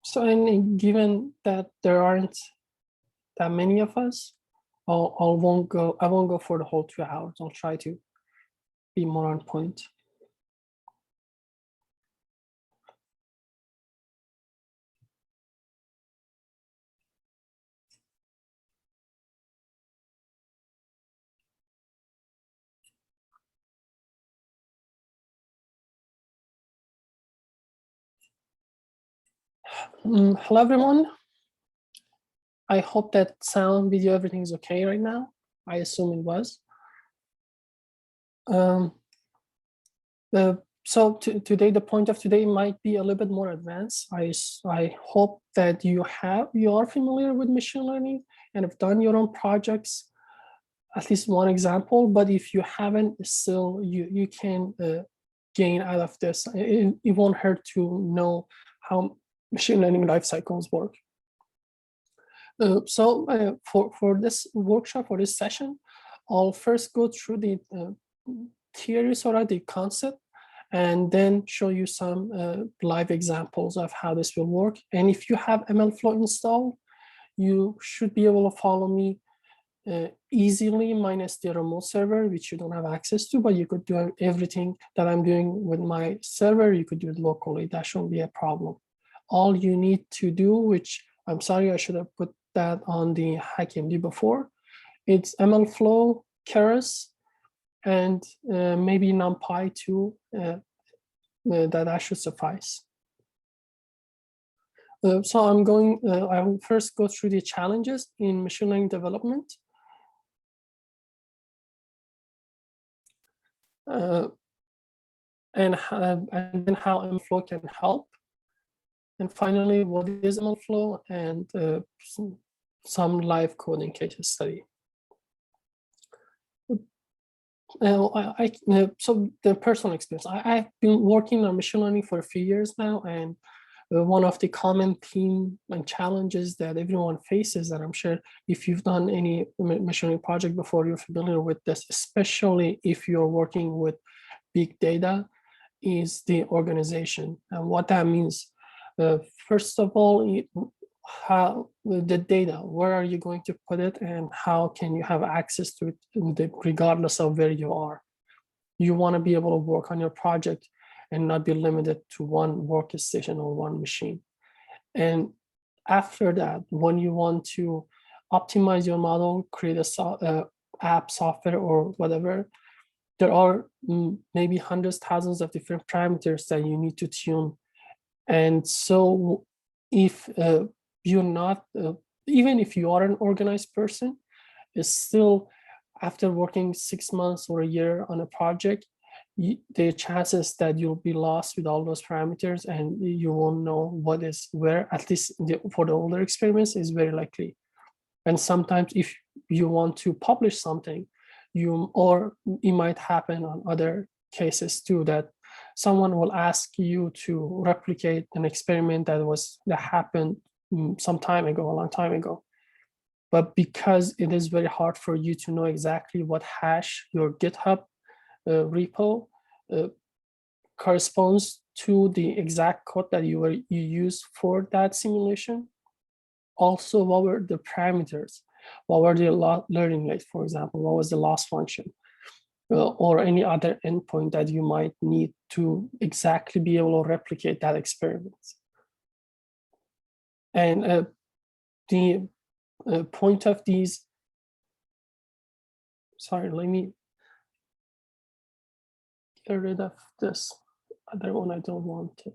So, and given that there aren't that many of us, I won't go for the whole 2 hours. I'll try to be more on point. Hello, everyone. I hope that sound, video, everything is okay right now. I assume it was. So today, the point of today might be a little bit more advanced. I hope that you are familiar with machine learning and have done your own projects, at least one example. But if you haven't, still you can gain out of this. It won't hurt to know how machine learning life cycles work. So for this workshop, for this session, I'll first go through the theory, sort of the concept, and then show you some live examples of how this will work. And if you have mlflow installed, you should be able to follow me easily, minus the remote server, which you don't have access to, but you could do everything that I'm doing with my server, you could do it locally. That shouldn't be a problem. All you need to do, which I'm sorry, I should have put that on the HackMD before, it's mlflow, keras, and maybe NumPy too, that should suffice. So I will first go through the challenges in machine learning development. And then how mlflow can help. And finally, what is mlflow, and some live coding case study. So the personal experience, I've been working on machine learning for a few years now, and one of the common theme and challenges that everyone faces, that I'm sure if you've done any machine learning project before, you're familiar with this, especially if you're working with big data, is the organization. And what that means, first of all, how the data, where are you going to put it, and how can you have access to it regardless of where you are? You want to be able to work on your project and not be limited to one workstation or one machine. And after that, when you want to optimize your model, create a app, software, or whatever, there are maybe hundreds, thousands of different parameters that you need to tune. And so if you're not, even if you are an organized person, it's still, after working 6 months or a year on a project, the chances that you'll be lost with all those parameters and you won't know what is where, at least for the older experiments, is very likely. And sometimes if you want to publish something, or it might happen on other cases too, that someone will ask you to replicate an experiment that happened some time ago, a long time ago. But because it is very hard for you to know exactly what hash your GitHub repo corresponds to the exact code that you use for that simulation. Also, what were the parameters? What were the learning rate, for example? What was the loss function? Or any other endpoint that you might need to exactly be able to replicate that experiment. And the point of these, sorry, let me get rid of this other one. I don't want it.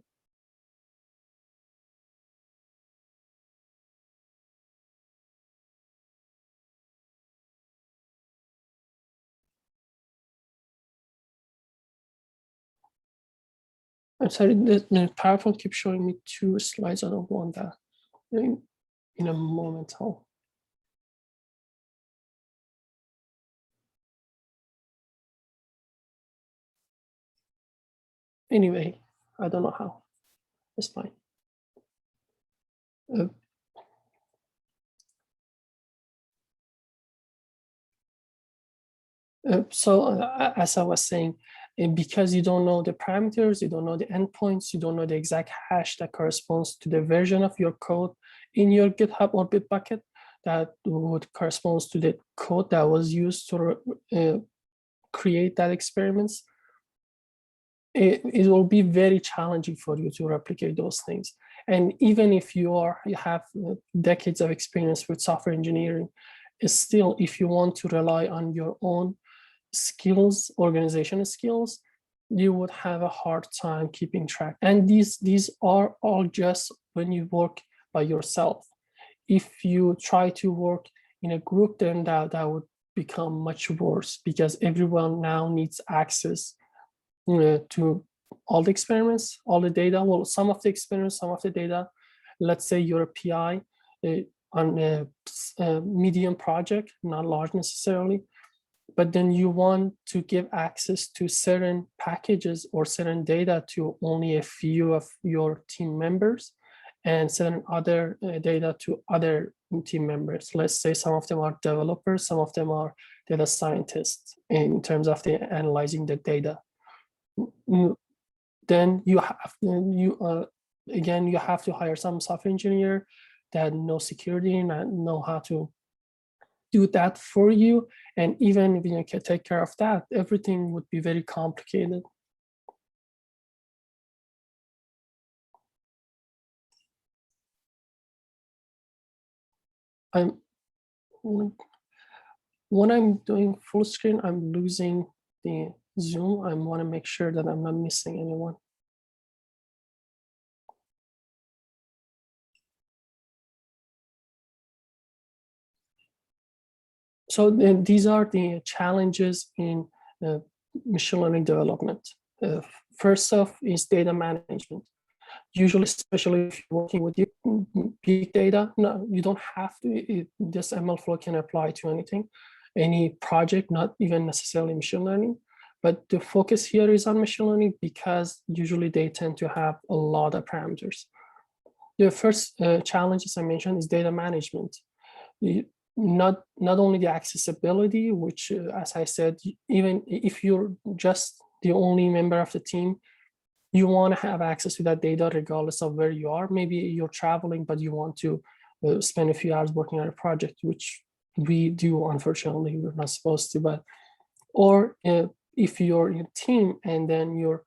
I'm sorry, the PowerPoint keeps showing me 2 slides. I don't want that. In a moment, anyway, I don't know how. It's fine. So as I was saying, And because you don't know the parameters, you don't know the endpoints, you don't know the exact hash that corresponds to the version of your code in your GitHub or Bitbucket that would correspond to the code that was used to create that experiments, it will be very challenging for you to replicate those things. And even if you have decades of experience with software engineering, still, if you want to rely on your own skills, organizational skills, you would have a hard time keeping track. And these are all just when you work by yourself. If you try to work in a group, then that would become much worse, because everyone now needs access to all the experiments, all the data. Well, some of the experiments, some of the data. Let's say you're a PI on a medium project, not large necessarily, but then you want to give access to certain packages or certain data to only a few of your team members, and certain other data to other team members. Let's say some of them are developers, some of them are data scientists in terms of the analyzing the data. Then you have to hire some software engineer that knows security and know how to do that for you. And even if you can take care of that, everything would be very complicated. When I'm doing full screen, I'm losing the Zoom. I want to make sure that I'm not missing anyone. So these are the challenges in machine learning development. First off is data management. Usually, especially if you're working with big data, no, you don't have to. This mlflow can apply to anything, any project, not even necessarily machine learning. But the focus here is on machine learning because usually they tend to have a lot of parameters. The first challenge, as I mentioned, is data management. Not only the accessibility, which, as I said, even if you're just the only member of the team, you want to have access to that data regardless of where you are. Maybe you're traveling, but you want to spend a few hours working on a project, which we do, unfortunately, we're not supposed to. But or if you're in a team and then you're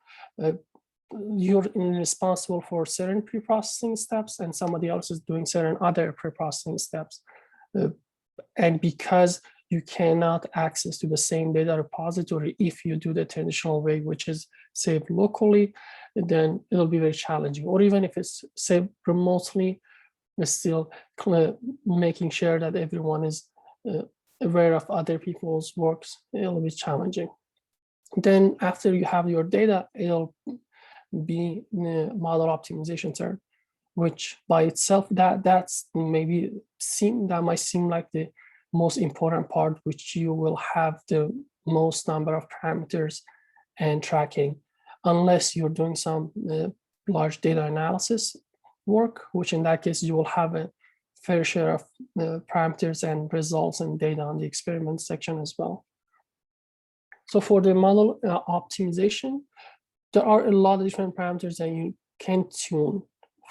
responsible for certain pre-processing steps and somebody else is doing certain other pre-processing steps, and because you cannot access to the same data repository if you do the traditional way, which is saved locally, then it'll be very challenging. Or even if it's saved remotely, it's still making sure that everyone is aware of other people's works, it'll be challenging. Then after you have your data, it'll be the model optimization turn, which by itself, that might seem like the most important part, which you will have the most number of parameters and tracking, unless you're doing some large data analysis work, which in that case you will have a fair share of parameters and results and data on the experiment section as well. So for the model optimization, there are a lot of different parameters that you can tune.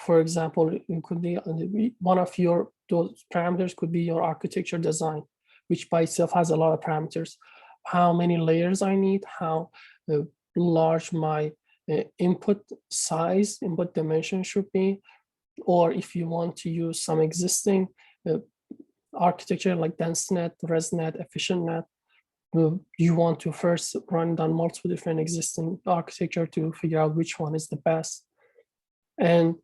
For example, it could be one of those parameters could be your architecture design, which by itself has a lot of parameters. How many layers I need, how large my input size, input dimension should be, or if you want to use some existing architecture like DenseNet, ResNet, EfficientNet, you want to first run down multiple different existing architecture to figure out which one is the best. And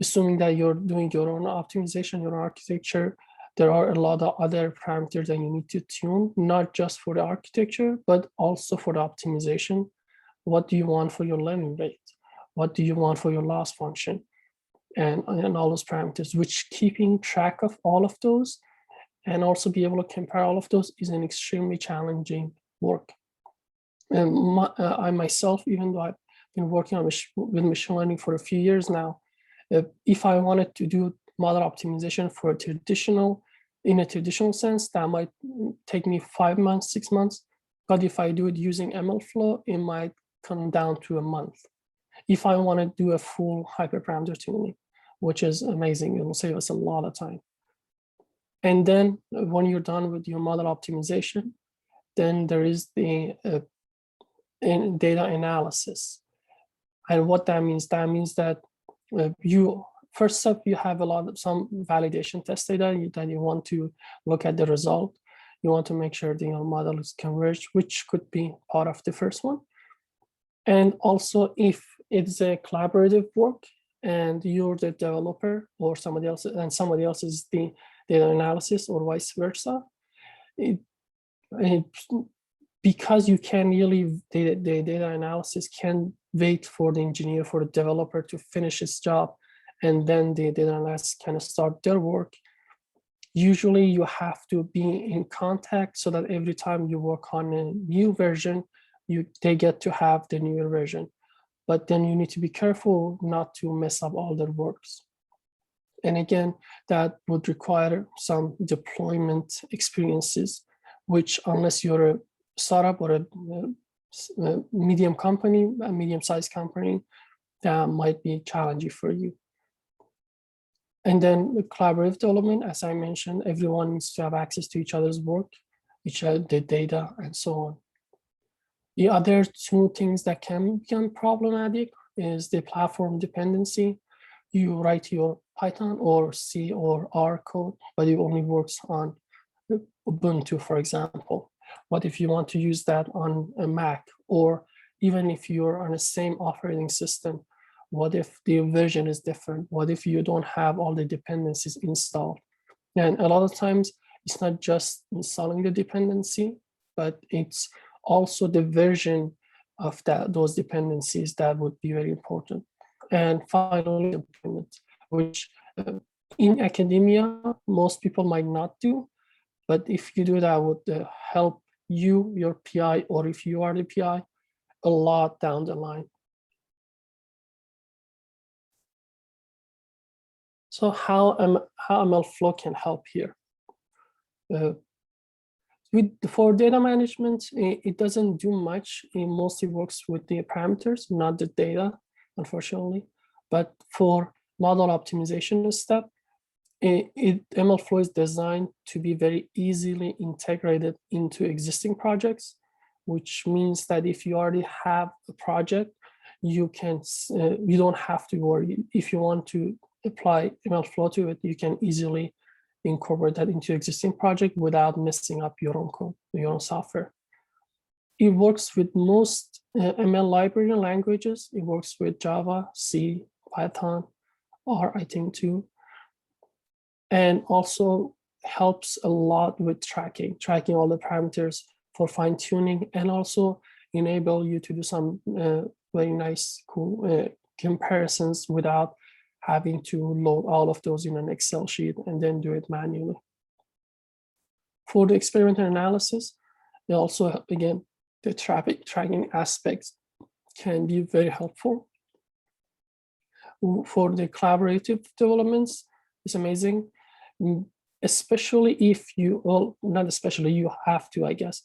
assuming that you're doing your own optimization, your architecture, there are a lot of other parameters that you need to tune, not just for the architecture, but also for the optimization. What do you want for your learning rate? What do you want for your loss function? And all those parameters, which keeping track of all of those and also be able to compare all of those is an extremely challenging work. And I myself, even though I've been working on with machine learning for a few years now, if I wanted to do model optimization in a traditional sense, that might take me 5 months, 6 months. But if I do it using mlflow, it might come down to a month. If I want to do a full hyperparameter tuning, which is amazing, it will save us a lot of time. And then when you're done with your model optimization, then there is the data analysis. And what that means that you first up, you have some validation test data that you want to look at the result. You want to make sure the model is converged, which could be part of the first one. And also, if it's a collaborative work and you're the developer or somebody else, and somebody else is the data analysis or vice versa, because you can really, the data analysis can wait for the engineer, for the developer to finish his job, and then the data analysts can start their work. Usually you have to be in contact so that every time you work on a new version, they get to have the newer version. But then you need to be careful not to mess up all their works. And again, that would require some deployment experiences, which unless you're a startup or a medium company, a medium-sized company, that might be challenging for you. And then the collaborative development, as I mentioned, everyone needs to have access to each other's work, the data, and so on. The other two things that can become problematic is the platform dependency. You write your Python or C or R code, but it only works on Ubuntu, for example. What if you want to use that on a Mac, or even if you're on the same operating system? What if the version is different? What if you don't have all the dependencies installed? And a lot of times it's not just installing the dependency, but it's also the version of those dependencies that would be very important. And finally, deployment, which in academia, most people might not do, but if you do that, would help you, your PI, or if you are the PI, a lot down the line. So how mlflow can help here? For data management, it doesn't do much. It mostly works with the parameters, not the data, unfortunately. But for model optimization step, mlflow is designed to be very easily integrated into existing projects, which means that if you already have a project, you don't have to worry. If you want to apply mlflow to it, you can easily incorporate that into existing project without messing up your own code, your own software. It works with most ML library languages. It works with Java, C, Python, R, I think too. And also helps a lot with tracking all the parameters for fine tuning, and also enable you to do some very nice, cool comparisons without having to load all of those in an Excel sheet and then do it manually. For the experimental analysis, they also, again, the traffic tracking aspects can be very helpful. For the collaborative developments, it's amazing, especially if you, well, not especially, you have to, I guess.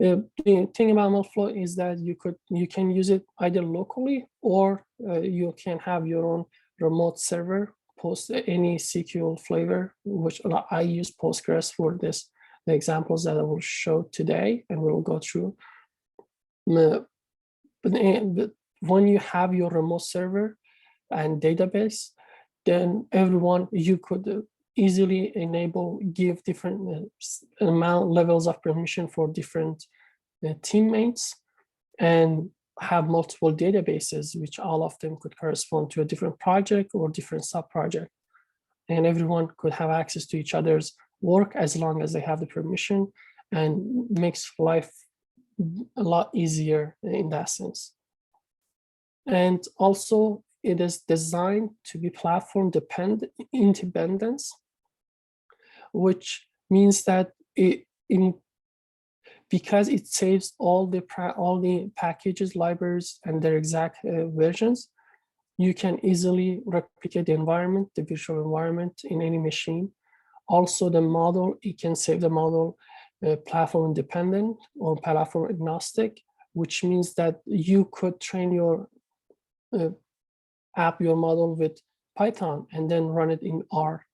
The thing about mlflow is that you can use it either locally, or you can have your own remote server, post any SQL flavor, which I use Postgres for this, the examples that I will show today, and we'll go through. But when you have your remote server and database, then you could easily give different levels of permission for different teammates, and have multiple databases, which all of them could correspond to a different project or different sub-project. And everyone could have access to each other's work as long as they have the permission, and makes life a lot easier in that sense. And also, it is designed to be platform independent, which means that because it saves all the packages, libraries, and their exact versions, you can easily replicate the environment, the virtual environment, in any machine. Also, the model, it can save the model platform independent or platform agnostic, which means that you could train your app, your model with Python and then run it in R,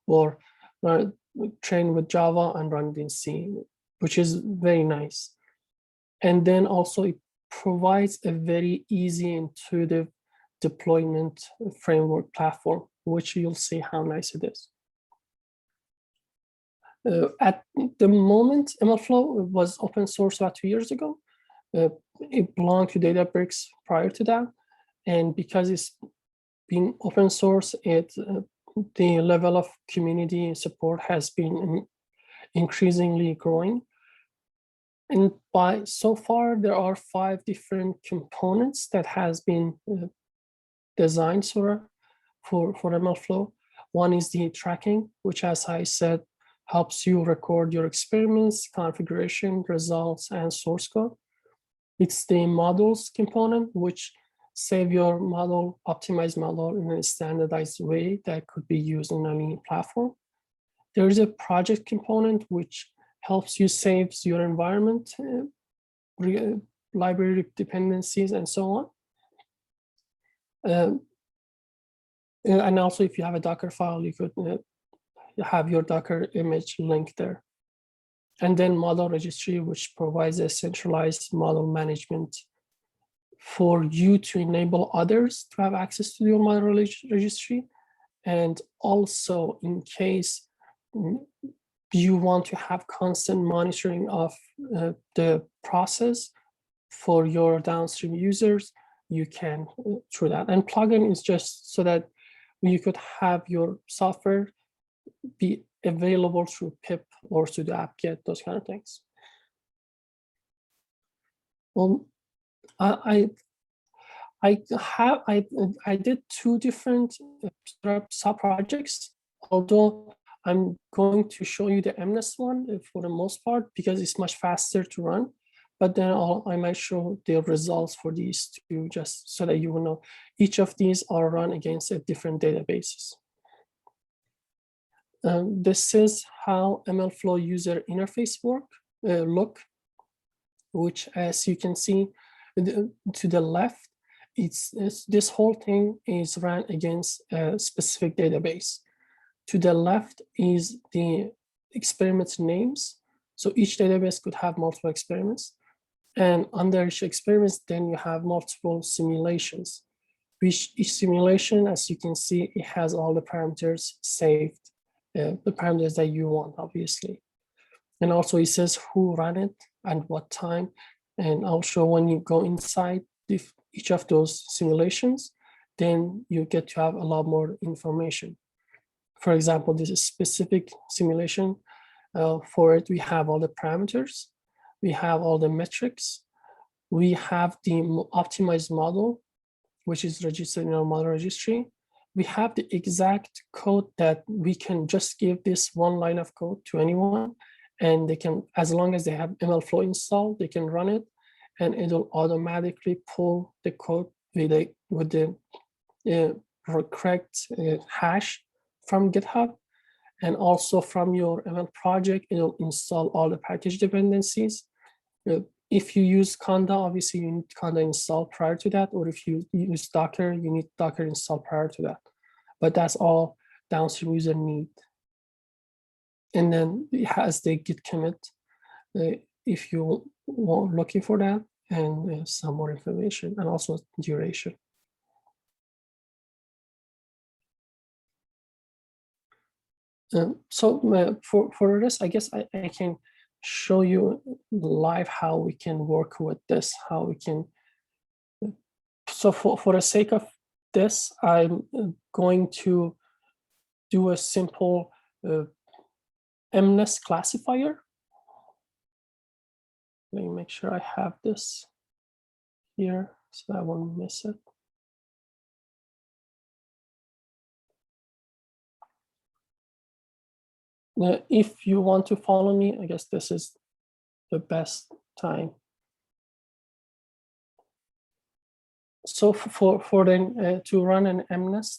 or train with Java and run it in C, which is very nice. And then also it provides a very easy, intuitive deployment framework platform, which you'll see how nice it is. At the moment, mlflow was open source about 2 years ago. It belonged to Databricks prior to that. And because it's been open source, the level of community support has been increasingly growing. And by so far, there are 5 different components that has been designed for mlflow. One is the tracking, which, as I said, helps you record your experiments, configuration, results, and source code. It's the models component, which save your model, optimized model in a standardized way that could be used on any platform. There is a project component, which helps you save your environment, library dependencies, and so on. And also, if you have a Docker file, you could have your Docker image linked there. And then model registry, which provides a centralized model management for you to enable others to have access to your model registry. And also, in case you want to have constant monitoring of the process for your downstream users, you can through that. And plugin is just so that you could have your software be available through pip or through the apt-get, those kind of things. Well, I did 2 different sub projects, although I'm going to show you the MNES one for the most part because it's much faster to run. But then I might show the results for these 2 just so that you will know. Each of these are run against a different databases. This is how mlflow user interface look, which, as you can see to the left, this whole thing is ran against a specific database. To the left is the experiment names. So each database could have multiple experiments. And under each experiments, then you have multiple simulations. Each simulation, as you can see, it has all the parameters saved, the parameters that you want, obviously. And also it says who ran it and what time. And also when you go inside each of those simulations, then you get to have a lot more information. For example, this is specific simulation. For it, we have all the parameters. We have all the metrics. We have the optimized model, which is registered in our model registry. We have the exact code that we can just give this one line of code to anyone, and they can, as long as they have mlflow installed, they can run it, and it'll automatically pull the code with the correct hash from GitHub, and also from your ML project, it'll install all the package dependencies. If you use Conda, obviously you need Conda installed prior to that, or if you use Docker, you need Docker installed prior to that. But that's all downstream user need. And then it has the git commit if you want looking for that, and some more information, and also duration. So for this, I guess I can show you live how we can work with this, how we can. So for the sake of this, I'm going to do a simple MNES classifier. Let me make sure I have this here so I won't miss it. If you want to follow me, I guess this is the best time. So for then to run an MNES,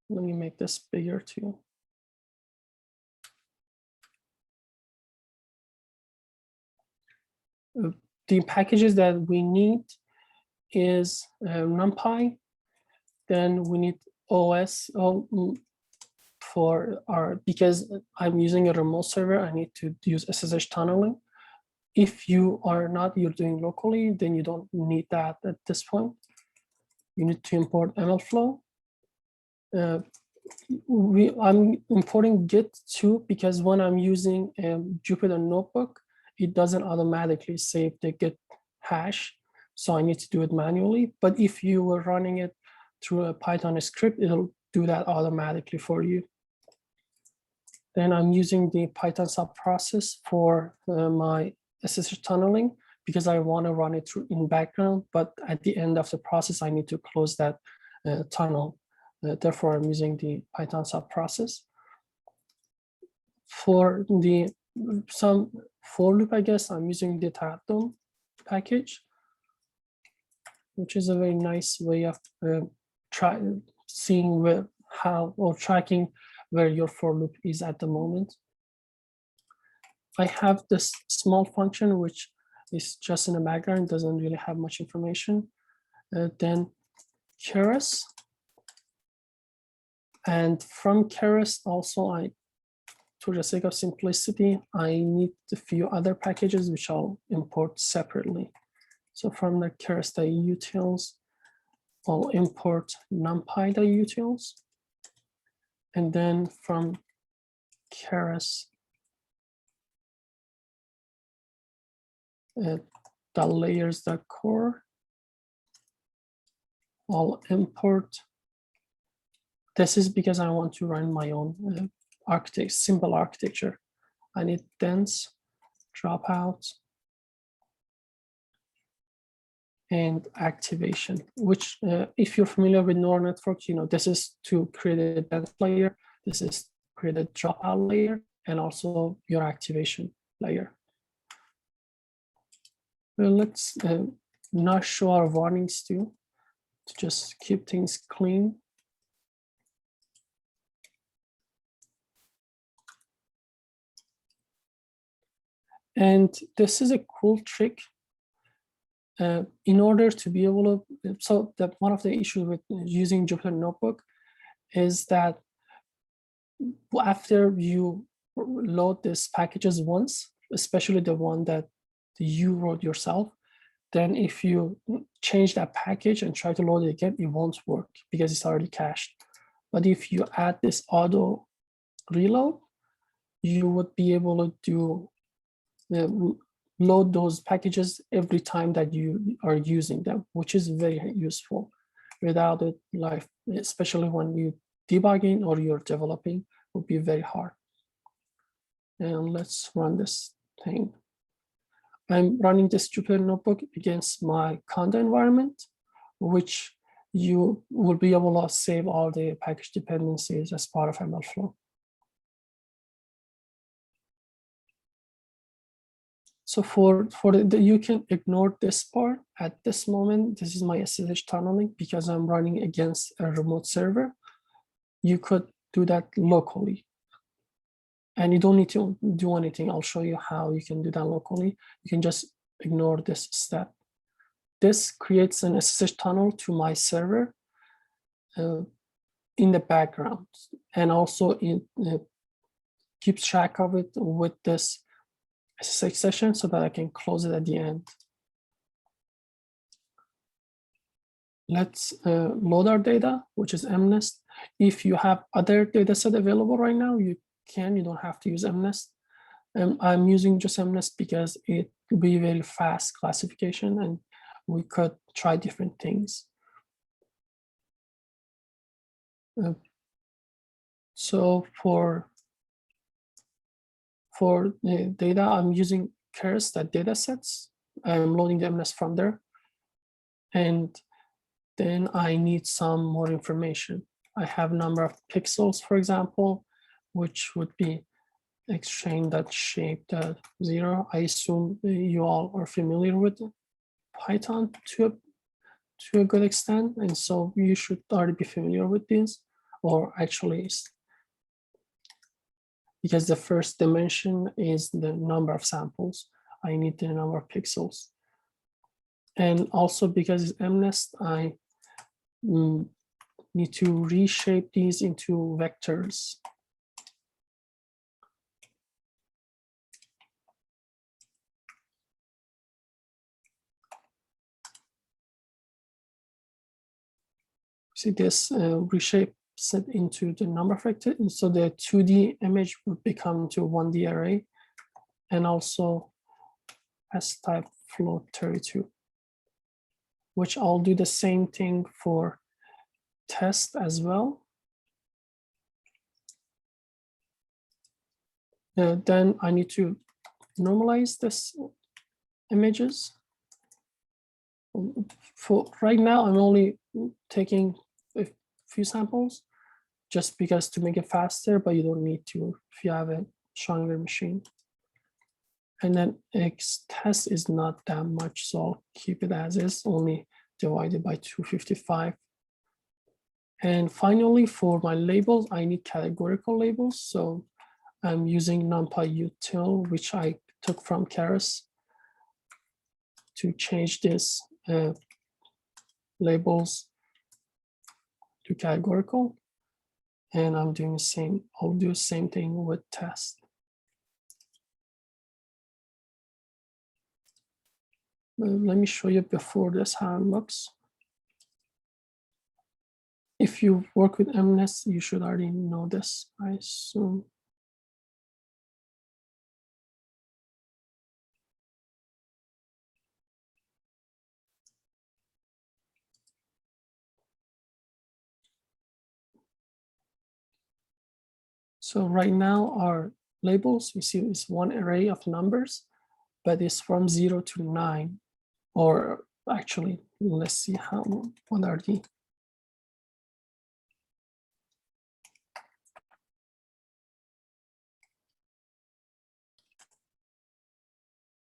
let me make this bigger too. the packages that we need is NumPy. Then we need OS for because I'm using a remote server, I need to use SSH tunneling. If you're doing locally, then you don't need that at this point. You need to import mlflow. I'm importing Git too, because when I'm using Jupyter Notebook, it doesn't automatically save the Git hash. So I need to do it manually. But if you were running it through a Python script, it'll do that automatically for you. Then I'm using the Python subprocess for my SSH tunneling, because I want to run it through in background, but at the end of the process, I need to close that tunnel. Therefore, I'm using the Python subprocess. For some for loop, I guess I'm using the Tadum package, which is a very nice way of seeing tracking where your for loop is at the moment. I have this small function which is just in the background, doesn't really have much information. Then Keras. And from Keras also, for the sake of simplicity, I need a few other packages which I'll import separately. So from the keras.utils, I'll import numpy.utils. And then from Keras, the layers.core, I'll import. This is because I want to run my own simple architecture. I need dense, dropout, and activation, which if you're familiar with neural networks, this is to create a dense layer, this is create a dropout layer, and also your activation layer. Well, let's not show our warnings too, to just keep things clean. And this is a cool trick. In order to be able to, so that one of the issues with using Jupyter Notebook is that after you load these packages once, especially the one that you wrote yourself, then if you change that package and try to load it again, it won't work because it's already cached. But if you add this auto reload, you would be able to do load those packages every time that you are using them, which is very useful. Without it, especially when you're debugging or you're developing, would be very hard. And let's run this thing. I'm running this Jupyter Notebook against my Conda environment, which you will be able to save all the package dependencies as part of mlflow. So you can ignore this part at this moment. This is my SSH tunneling because I'm running against a remote server. You could do that locally. And you don't need to do anything. I'll show you how you can do that locally. You can just ignore this step. This creates an SSH tunnel to my server in the background, and also keeps track of it with this SSH session so that I can close it at the end. Let's load our data, which is mnest. If you have other data set available right now, you don't have to use mnest. I'm using just mnest because it will be very fast classification and we could try different things. So for the data, I'm using Keras data sets. I'm loading the mnest from there. And then I need some more information. I have a number of pixels, for example, which would be xtrain.shape.0. I assume you all are familiar with Python to a good extent, and so you should already be familiar with this, or actually, because the first dimension is the number of samples, I need the number of pixels. And also because it's MNest, I need to reshape these into vectors. See this reshape set into the number vector, and so the 2D image would become to 1D array, and also as type float 32, which I'll do the same thing for test as well. Then I need to normalize this images. For right now, I'm only taking a few samples just because to make it faster, but you don't need to if you have a stronger machine. And then X test is not that much, so I'll keep it as is, only divided by 255. And finally, for my labels, I need categorical labels. So I'm using NumPy util, which I took from Keras, to change this labels to categorical. And I'm doing the same, I'll do the same thing with test. Let me show you before this how it looks. If you work with MNest, you should already know this, I assume. So right now our labels, you see is one array of numbers, but it's from 0 to 9, or actually, let's see what are the.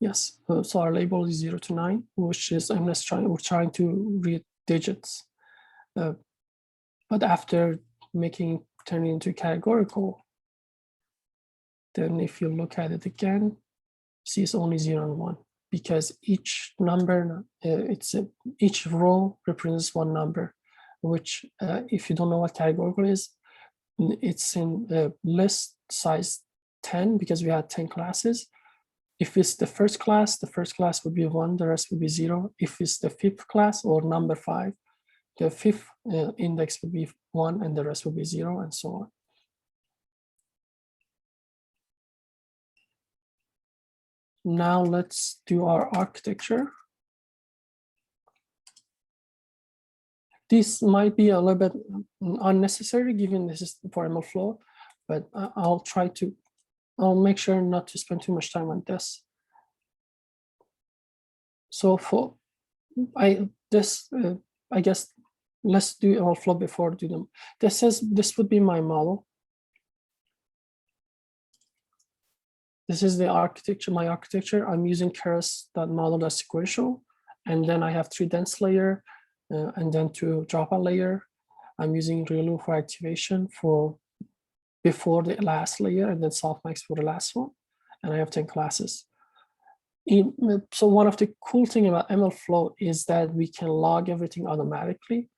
Yes, so our label is 0 to 9, which is we're trying to read digits. But after turning into categorical, then if you look at it again, see it's only 0 and 1, because each number, each row represents one number, which if you don't know what categorical is, it's in list size 10 because we had 10 classes. If it's the first class would be 1, the rest would be 0. If it's the fifth class or number 5, the fifth index would be 1 and the rest would be 0, and so on. Now let's do our architecture. This might be a little bit unnecessary given this is for mlflow, but I'll make sure not to spend too much time on this. So I guess let's do mlflow before do them. This would be my model. This is the architecture, my architecture. I'm using keras.model.sequential, and then I have 3 dense layer, and then 2 dropout layer. I'm using ReLU for activation for before the last layer, and then softmax for the last one. And I have 10 classes. So one of the cool thing about mlflow is that we can log everything automatically.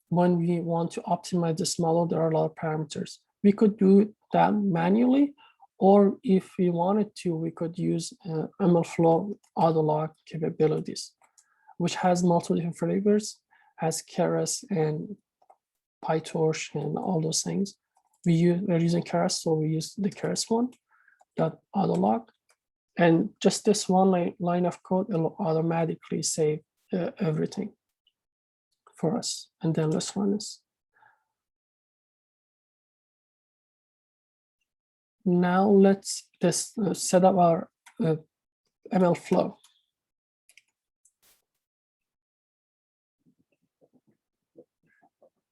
When we want to optimize this model, there are a lot of parameters. We could do that manually, or if we wanted to, we could use mlflow autolog capabilities, which has multiple different flavors, has Keras and PyTorch and all those things. We're using Keras, so we use the Keras one, that autolog. And just this one line of code will automatically save everything for us. And then let's run this. Now let's set up our mlflow.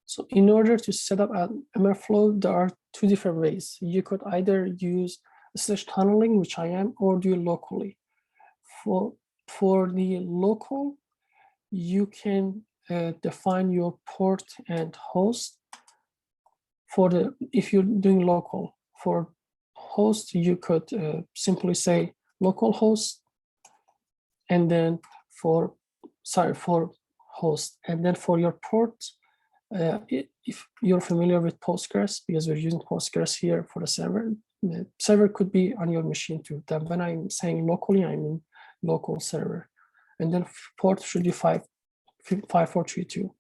So in order to set up an mlflow, there are 2 different ways. You could either use / tunneling, which I am, or do it locally. For the local, you can define your port and host. If you're doing local, for host, you could simply say localhost, and then for sorry, for host. And then for your port, if you're familiar with Postgres, because we're using Postgres here for the server could be on your machine too. Then when I'm saying locally, I mean local server. And then port should be 5432.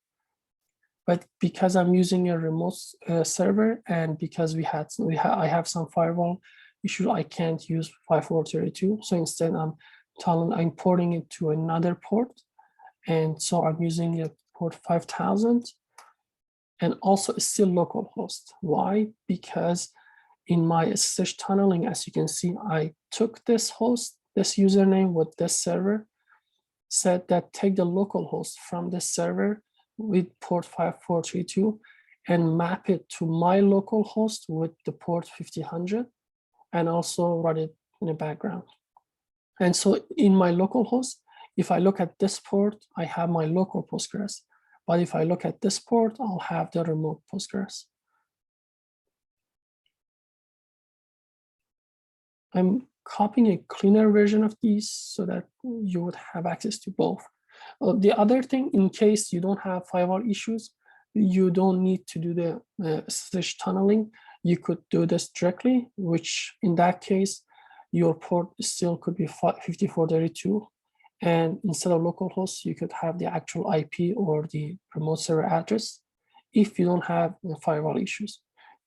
But because I'm using a remote server, and because I have some firewall issue, I can't use 5432. So instead, I'm porting it to another port, and so I'm using a port 5000, and also it's still localhost. Why? Because in my SSH tunneling, as you can see, I took this host, this username with this server, said that take the localhost from this server with port 5432 and map it to my local host with the port 5000, and also run it in the background. And so in my local host, if I look at this port, I have my local Postgres. But if I look at this port, I'll have the remote Postgres. I'm copying a cleaner version of these so that you would have access to both. The other thing, in case you don't have firewall issues, you don't need to do the SSH tunneling. You could do this directly, which in that case, your port still could be 5432. And instead of localhost, you could have the actual IP or the remote server address if you don't have firewall issues.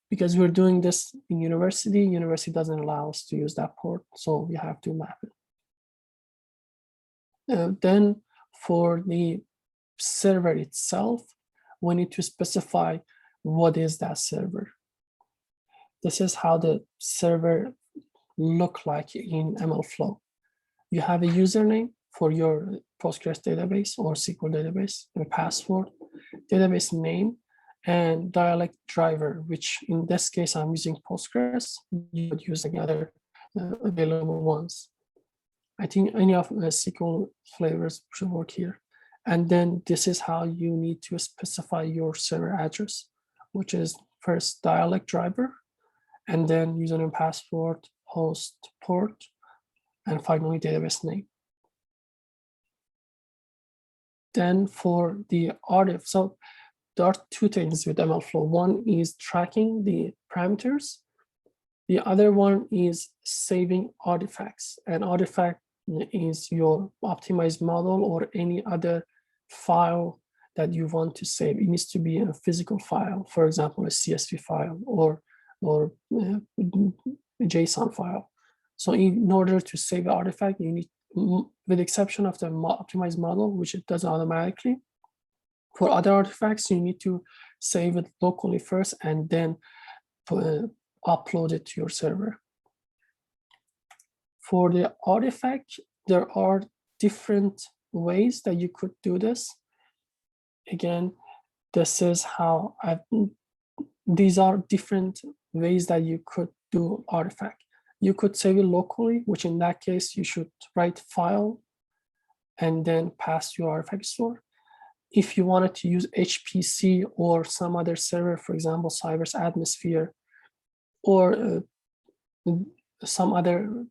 Because we're doing this in university doesn't allow us to use that port, so we have to map it. Then for the server itself, we need to specify what is that server. This is how the server look like in mlflow. You have a username for your Postgres database or SQL database, a password, database name, and dialect driver, which in this case I'm using Postgres. You could use any other available ones. I think any of the SQL flavors should work here. And then this is how you need to specify your server address, which is first dialect driver, and then username, password, host, port, and finally database name. Then for the artifact, so there are two things with mlflow. One is tracking the parameters. The other one is saving artifacts. An artifact is your optimized model or any other file that you want to save. It needs to be a physical file, for example, a CSV file or a JSON file. So in order to save the artifact, you need, with the exception of the optimized model, which it does automatically, for other artifacts, you need to save it locally first and then upload it to your server. For the artifact, there are different ways that you could do this. Again, this is how these are different ways that you could do artifact. You could save it locally, which in that case, you should write file and then pass your artifact store. If you wanted to use HPC or some other server, for example, Cyber's Atmosphere, or some other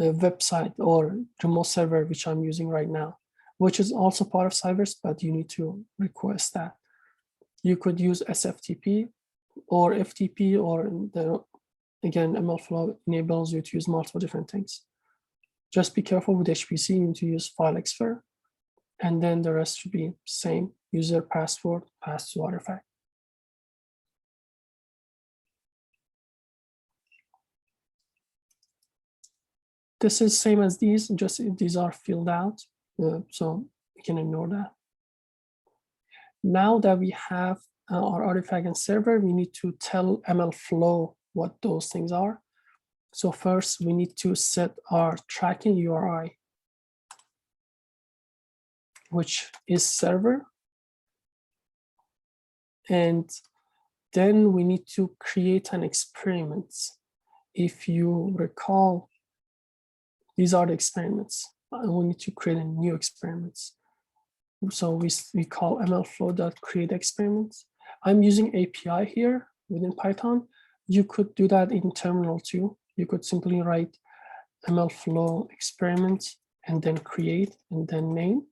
website or remote server, which I'm using right now, which is also part of Cyber's, but you need to request that. You could use SFTP or FTP, or again, mlflow enables you to use multiple different things. Just be careful with HPC, you need to use file expert, and then the rest should be same, user, password, pass to artifact. This is same as these, just these are filled out, so we can ignore that. Now that we have our artifact and server, we need to tell mlflow what those things are. So first, we need to set our tracking URI, which is server. And then we need to create an experiment. If you recall, these are the experiments. We need to create a new experiments. So we call mlflow.create experiments. I'm using API here within Python. You could do that in terminal too. You could simply write mlflow experiment and then create and then name.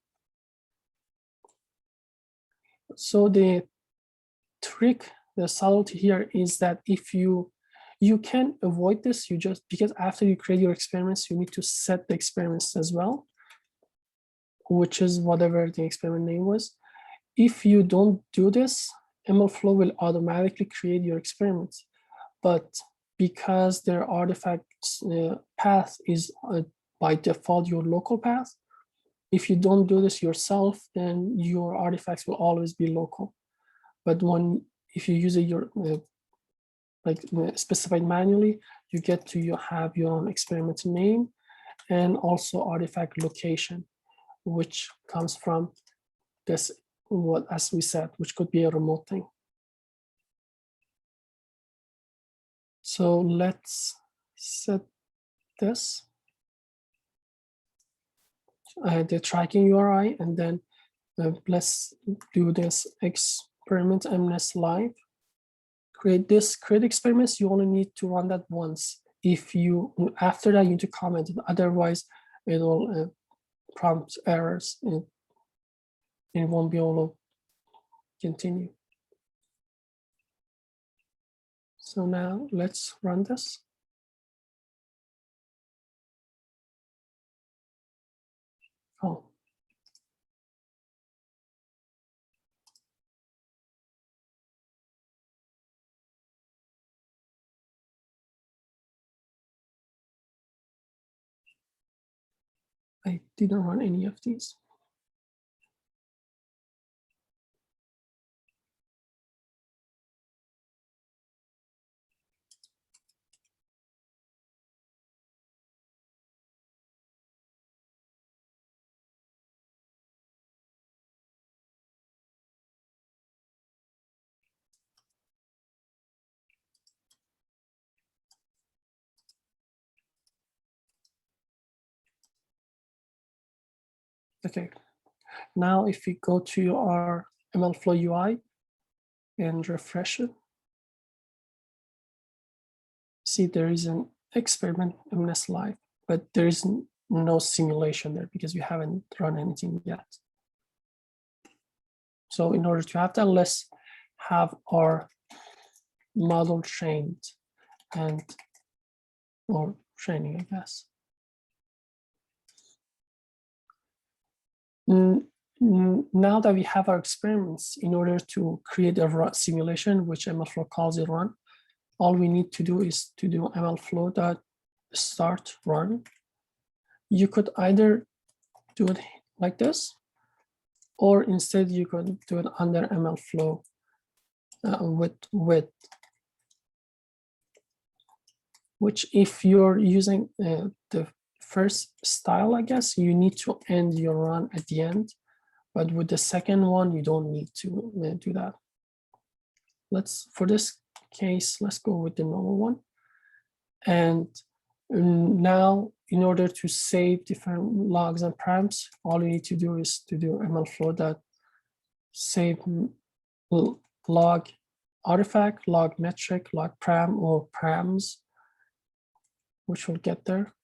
So the trick, the subtlety here is that if you can avoid this, you just, because after you create your experiments, you need to set the experiments as well, which is whatever the experiment name was. If you don't do this, mlflow will automatically create your experiments. But because their artifacts path is by default your local path, if you don't do this yourself, then your artifacts will always be local. But if you use your specified manually, you get to have your own experiment name and also artifact location, which comes from this, as we said, which could be a remote thing. So let's set this, the tracking URI, and then let's do this experiment mnest live. Create experiments. You only need to run that once. If you, after that, you need to comment it. Otherwise, it will prompt errors and it won't be able to continue. So now let's run this. Oh. I didn't run any of these. Okay, now if we go to our mlflow UI and refresh it, see there is an experiment mnest live, but there is no simulation there because we haven't run anything yet. So in order to have that, let's have our model trained or training, I guess. Now that we have our experiments, in order to create a simulation, which mlflow calls it run, all we need to do is to do mlflow.start run. You could either do it like this, or instead you could do it under mlflow with, which if you're using the first style, I guess, you need to end your run at the end. But with the second one, you don't need to do that. For this case, let's go with the normal one. And now, in order to save different logs and params, all you need to do is to do mlflow.save log artifact, log metric, log param, or params, which will get there.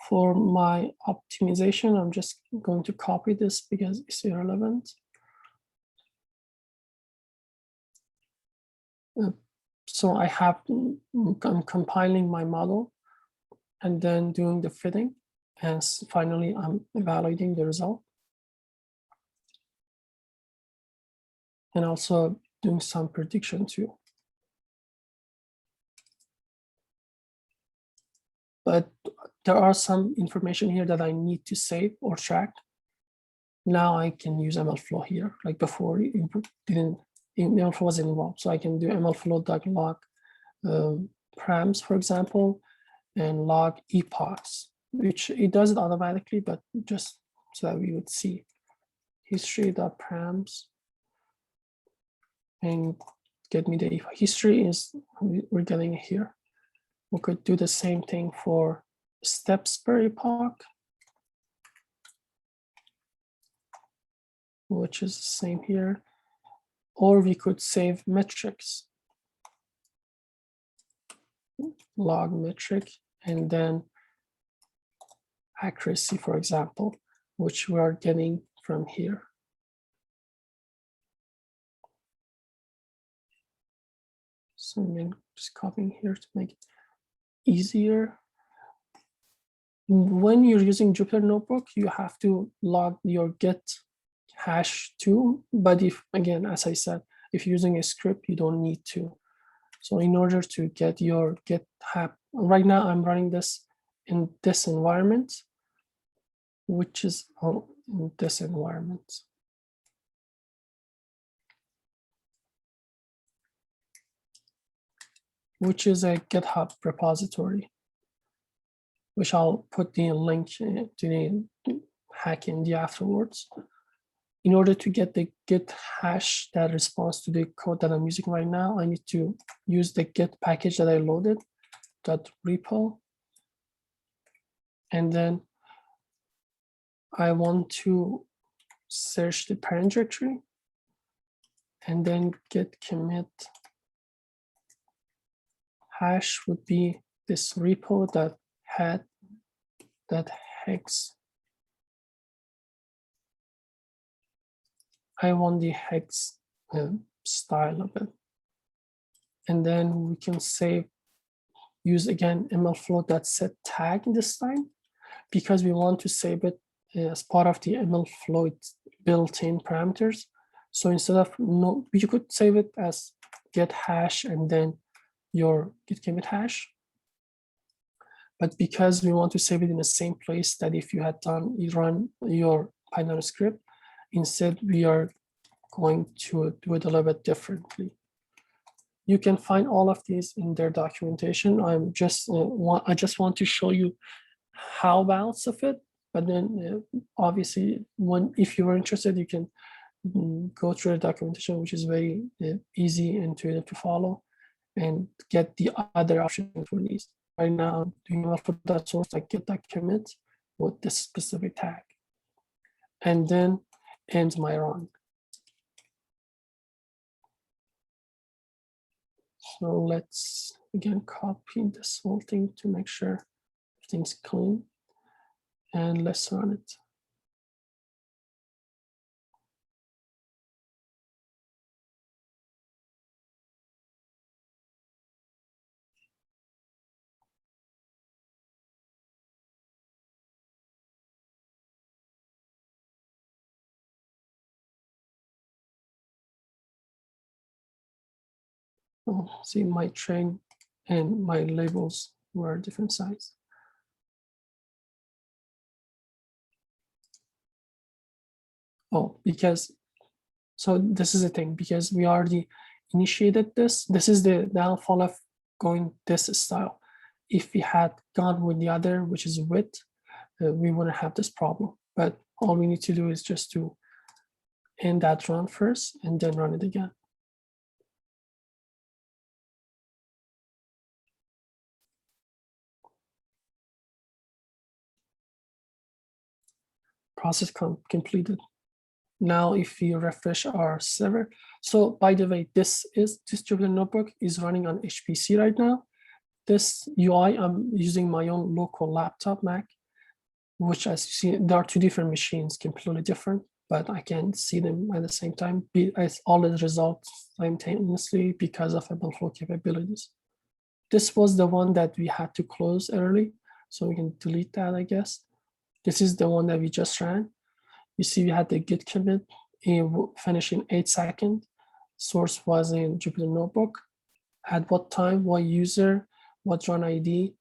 For my optimization, I'm just going to copy this because it's irrelevant. So I'm compiling my model and then doing the fitting. And finally, I'm evaluating the result. And also doing some prediction too. But there are some information here that I need to save or track. Now I can use mlflow here, like before mlflow was involved. So I can do mlflow.log params, for example, and log epochs, which it does it automatically, but just so that we would see history.params and get me the history is we're getting it here. We could do the same thing for steps per epoch, which is the same here. Or we could save metrics, log metric, and then accuracy, for example, which we are getting from here. So I'm just copying here to make it easier. When you're using Jupyter Notebook, you have to log your Git hash too. But if, again, as I said, if you're using a script, you don't need to. So in order to get your Git hash, right now I'm running this in this environment, which is in this environment. Which is a GitHub repository, which I'll put the link to the hack in the afterwards. In order to get the Git hash that responds to the code that I'm using right now, I need to use the Git package that I loaded, .repo. And then I want to search the parent directory and then git commit hash would be this repo that had that hex. I want the hex style of it. And then we can save, use again mlflow.set tag this time, because we want to save it as part of the mlflow built-in parameters. So instead of no, you could save it as get hash and then your git commit hash. But because we want to save it in the same place that if you had done, you run your Python script, instead we are going to do it a little bit differently. You can find all of these in their documentation. I just want to show you how abouts of it. But then obviously, if you are interested, you can go through the documentation, which is very easy and intuitive to follow, and get the other options for these. Right now, I'm doing well for that source, I get that commit with this specific tag, and then end my run. So let's again copy this whole thing to make sure everything's clean, and let's run it. Oh, see, my train and my labels were different size. Oh, because, so this is the thing, because we already initiated this. This is the downfall of going this style. If we had gone with the other, which is width, we wouldn't have this problem. But all we need to do is just to end that run first and then run it again. Process completed. Now, if we refresh our server, so by the way, this Jupyter Notebook is running on HPC right now. This UI, I'm using my own local laptop Mac, which, as you see, there are two different machines, completely different, but I can see them at the same time. It's all the results simultaneously because of mlflow capabilities. This was the one that we had to close early, so we can delete that, I guess. This is the one that we just ran. You see, we had the git commit finish in 8 seconds. Source was in Jupyter Notebook. At what time, what user, what run ID,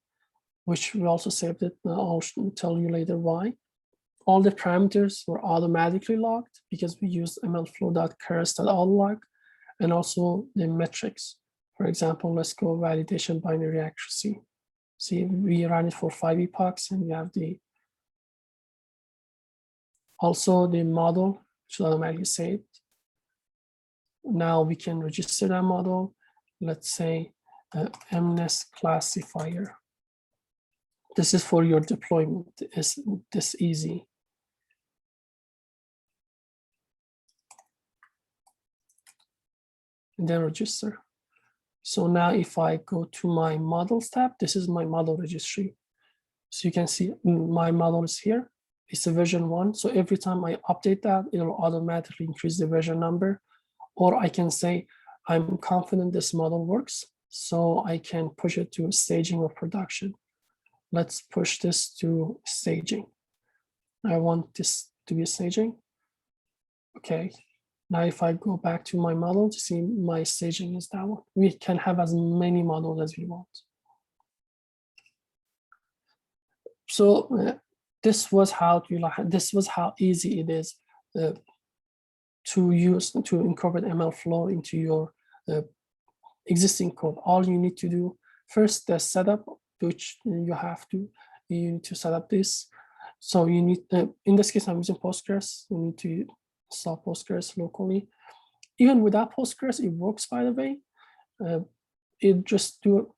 which we also saved it. I'll tell you later why. All the parameters were automatically logged because we used mlflow.keras.alllog, and also the metrics. For example, let's go validation binary accuracy. See, we ran it for 5 epochs, and we have the also the model should automatically save. Now we can register that model. Let's say MNES classifier. This is for your deployment. Is this easy? And then register. So now if I go to my models tab, this is my model registry. So you can see my model is here. It's a version 1. So every time I update that, it'll automatically increase the version number. Or I can say, I'm confident this model works. so I can push it to staging or production. Let's push this to staging. I want this to be staging. Okay, now if I go back to my model to see my staging is that one. We can have as many models as we want. So this was how easy it is to incorporate mlflow into your existing code. All you need to do first, the setup, which you need to set up this. So you need, in this case, I'm using Postgres. You need to install Postgres locally. Even without Postgres, it works, by the way. It just do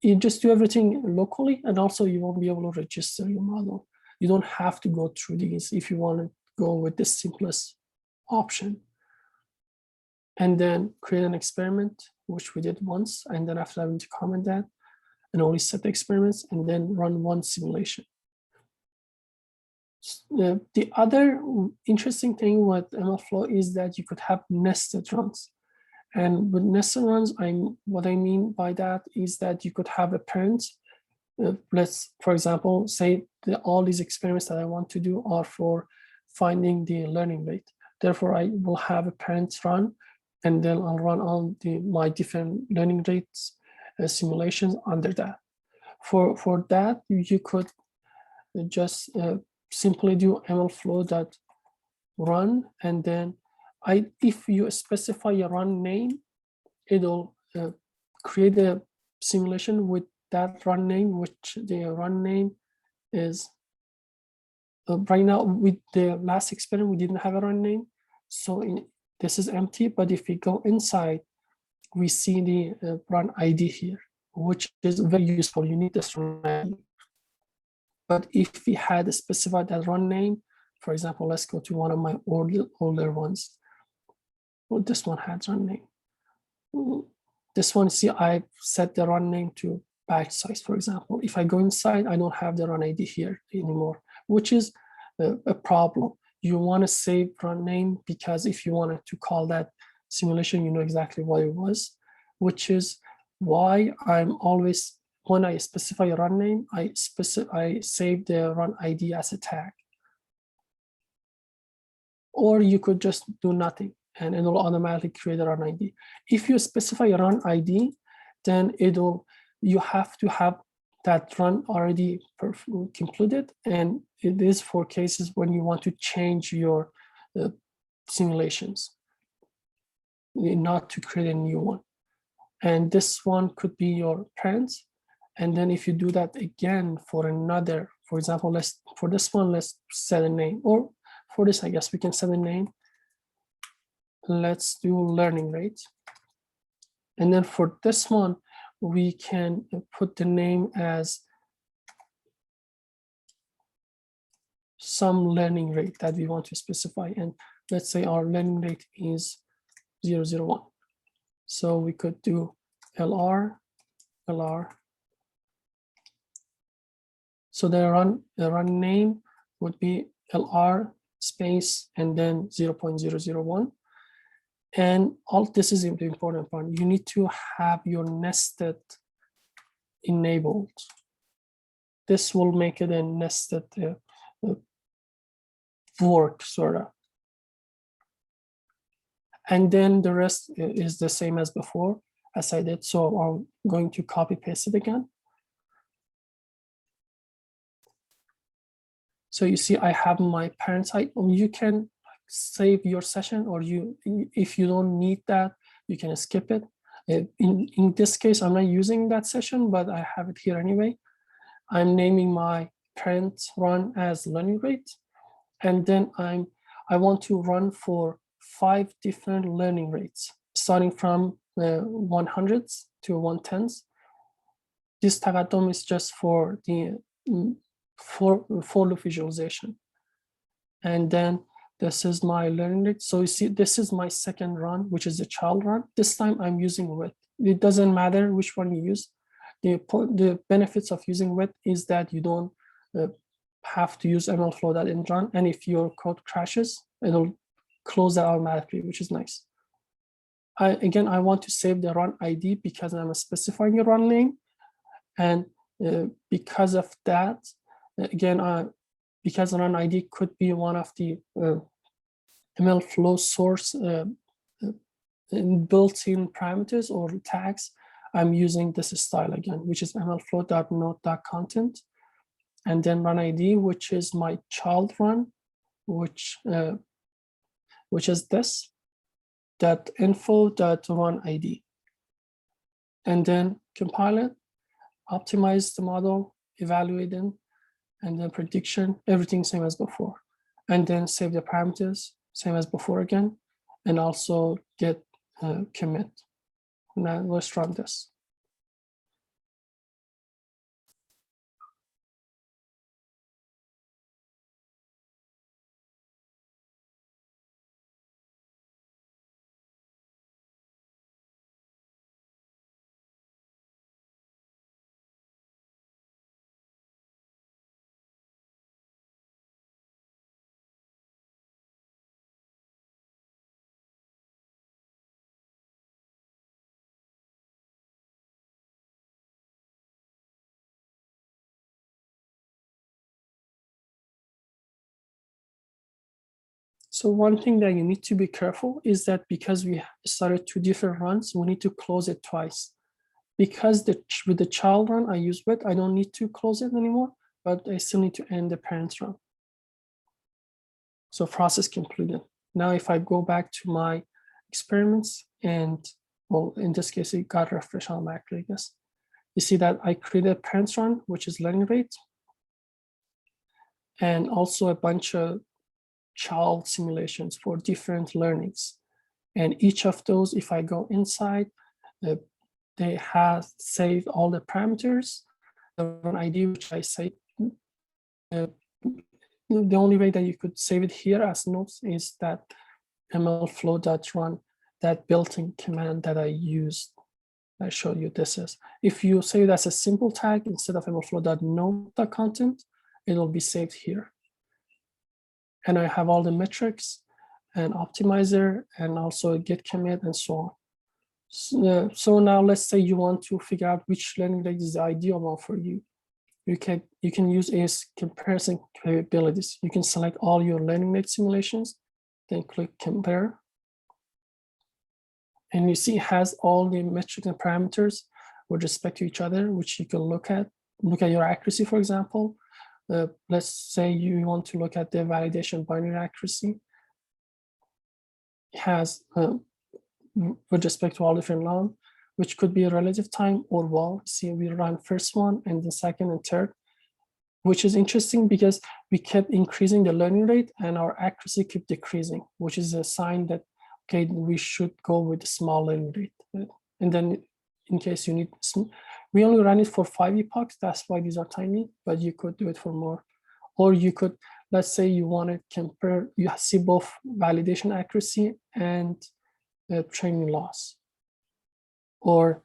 everything locally, and also you won't be able to register your model. You don't have to go through these if you want to go with the simplest option. And then create an experiment, which we did once, and then after having to comment that, and only set the experiments, and then run one simulation. The other interesting thing with mlflow is that you could have nested runs. And with nested runs, what I mean by that is that you could have a parent. Let's, for example, say that all these experiments that I want to do are for finding the learning rate. Therefore, I will have a parent run, and then I'll run all my different learning rates simulations under that. For that, you could just simply do mlflow.run, and then if you specify a run name, it'll create a simulation with that run name, which the run name is right now. With the last experiment, we didn't have a run name, so this is empty. But if we go inside, we see the run ID here, which is very useful. You need this run ID. But if we had specified that run name, for example, let's go to one of my older ones. Well, this one has run name. This one, see, I set the run name to batch size, for example. If I go inside, I don't have the run ID here anymore, which is a problem. You want to save run name, because if you wanted to call that simulation, you know exactly what it was, which is why I'm always, when I specify a run name, I save the run ID as a tag. Or you could just do nothing, and it will automatically create a run ID. If you specify a run ID, then you have to have that run already completed, and it is for cases when you want to change your simulations, not to create a new one. And this one could be your parents. And then if you do that again for another, for example, for this one, let's set a name, or for this, I guess we can set a name. Let's do learning rate. And then for this one, we can put the name as some learning rate that we want to specify. And let's say our learning rate is 001. So we could do LR. So the run name would be LR space and then 0.001. And all this is the important part. You need to have your nested enabled. This will make it a nested work, sort of. And then the rest is the same as before, as I did. So I'm going to copy paste it again. So you see, I have my parent site. You can save your session, or if you don't need that, you can skip it. In this case, I'm not using that session, but I have it here anyway. I'm naming my parent run as learning rate, and then I want to run for 5 different learning rates, starting from 100s to 110s. This taqaddum is just for the for loop visualization. And then this is my learning rate. So you see, this is my second run, which is the child run. This time I'm using width. It doesn't matter which one you use. The benefits of using width is that you don't have to use mlflow.inrun, and if your code crashes, it'll close that automatically, which is nice. again, I want to save the run ID because I'm specifying a run name. And because of that, again, because run ID could be one of the mlflow source built-in parameters or tags, I'm using this style again, which is mlflow.node.content, and then run ID, which is my child run, which is this .info.run ID, and then compile it, optimize the model, evaluate them, and then prediction, everything same as before, and then save the parameters same as before again, and also get commit. Now let's run this. So one thing that you need to be careful is that because we started 2 different runs, we need to close it twice. Because with the child run I use with, I don't need to close it anymore, but I still need to end the parents run. So process completed. Now, if I go back to my experiments and, well, in this case, it got refresh automatically, I guess. You see that I created a parents run, which is learning rate, and also a bunch of child simulations for different learnings. And each of those, if I go inside, they have saved all the parameters, the run ID, which I say, the only way that you could save it here as notes is that mlflow.run, that built-in command that I used. I showed you this is. If you save it as a simple tag instead of mlflow.node.content, it will be saved here. And I have all the metrics and optimizer and also git commit and so on. So now let's say you want to figure out which learning rate is the ideal one for you. You can use ACE comparison capabilities. You can select all your learning rate simulations, then click compare. And you see it has all the metrics and parameters with respect to each other, which you can look at your accuracy, for example. Let's say you want to look at the validation binary accuracy. It has, with respect to all different long, which could be a relative time or wall. See, we run first one and the second and third, which is interesting because we kept increasing the learning rate and our accuracy kept decreasing, which is a sign that, okay, we should go with a small learning rate. And then in case you need, we only ran it for 5 epochs, that's why these are tiny, but you could do it for more. Or you could, let's say you want to compare, you see both validation accuracy and training loss. Or